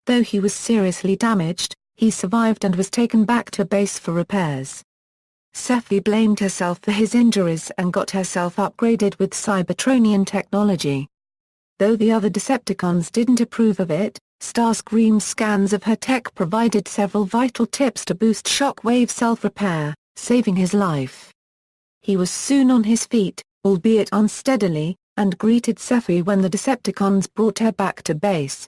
Though he was seriously damaged, he survived and was taken back to base for repairs. Cephi blamed herself for his injuries and got herself upgraded with Cybertronian technology. Though the other Decepticons didn't approve of it, Starscream's scans of her tech provided several vital tips to boost Shockwave's self-repair, saving his life. He was soon on his feet, albeit unsteadily, and greeted Cephi when the Decepticons brought her back to base.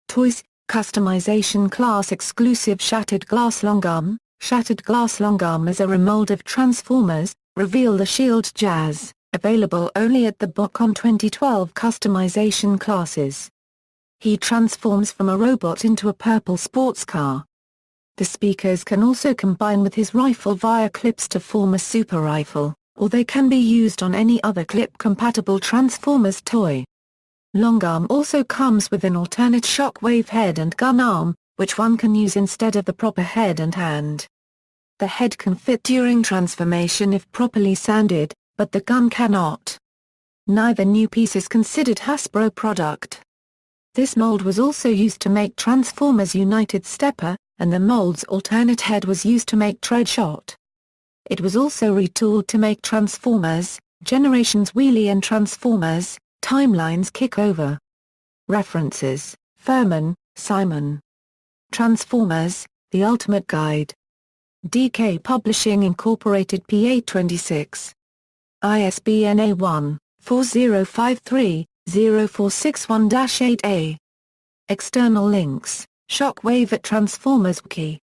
Toys, customization class exclusive Shattered Glass Longarm. Shattered Glass Longarm is a remold of Transformers, Reveal the Shield Jazz, available only at the BotCon 2012 customization classes. He transforms from a robot into a purple sports car. The speakers can also combine with his rifle via clips to form a super rifle, or they can be used on any other clip-compatible Transformers toy. Longarm also comes with an alternate Shockwave head and gun arm, which one can use instead of the proper head and hand. The head can fit during transformation if properly sanded, but the gun cannot. Neither new piece is considered Hasbro product. This mold was also used to make Transformers United Stepper, and the mold's alternate head was used to make Treadshot. It was also retooled to make Transformers, Generations Wheelie and Transformers, Timelines Kickover. References: Furman, Simon. Transformers, The Ultimate Guide. DK Publishing Incorporated PA 26. ISBN A1-4053-0461-8A. External links: Shockwave at Transformers Wiki.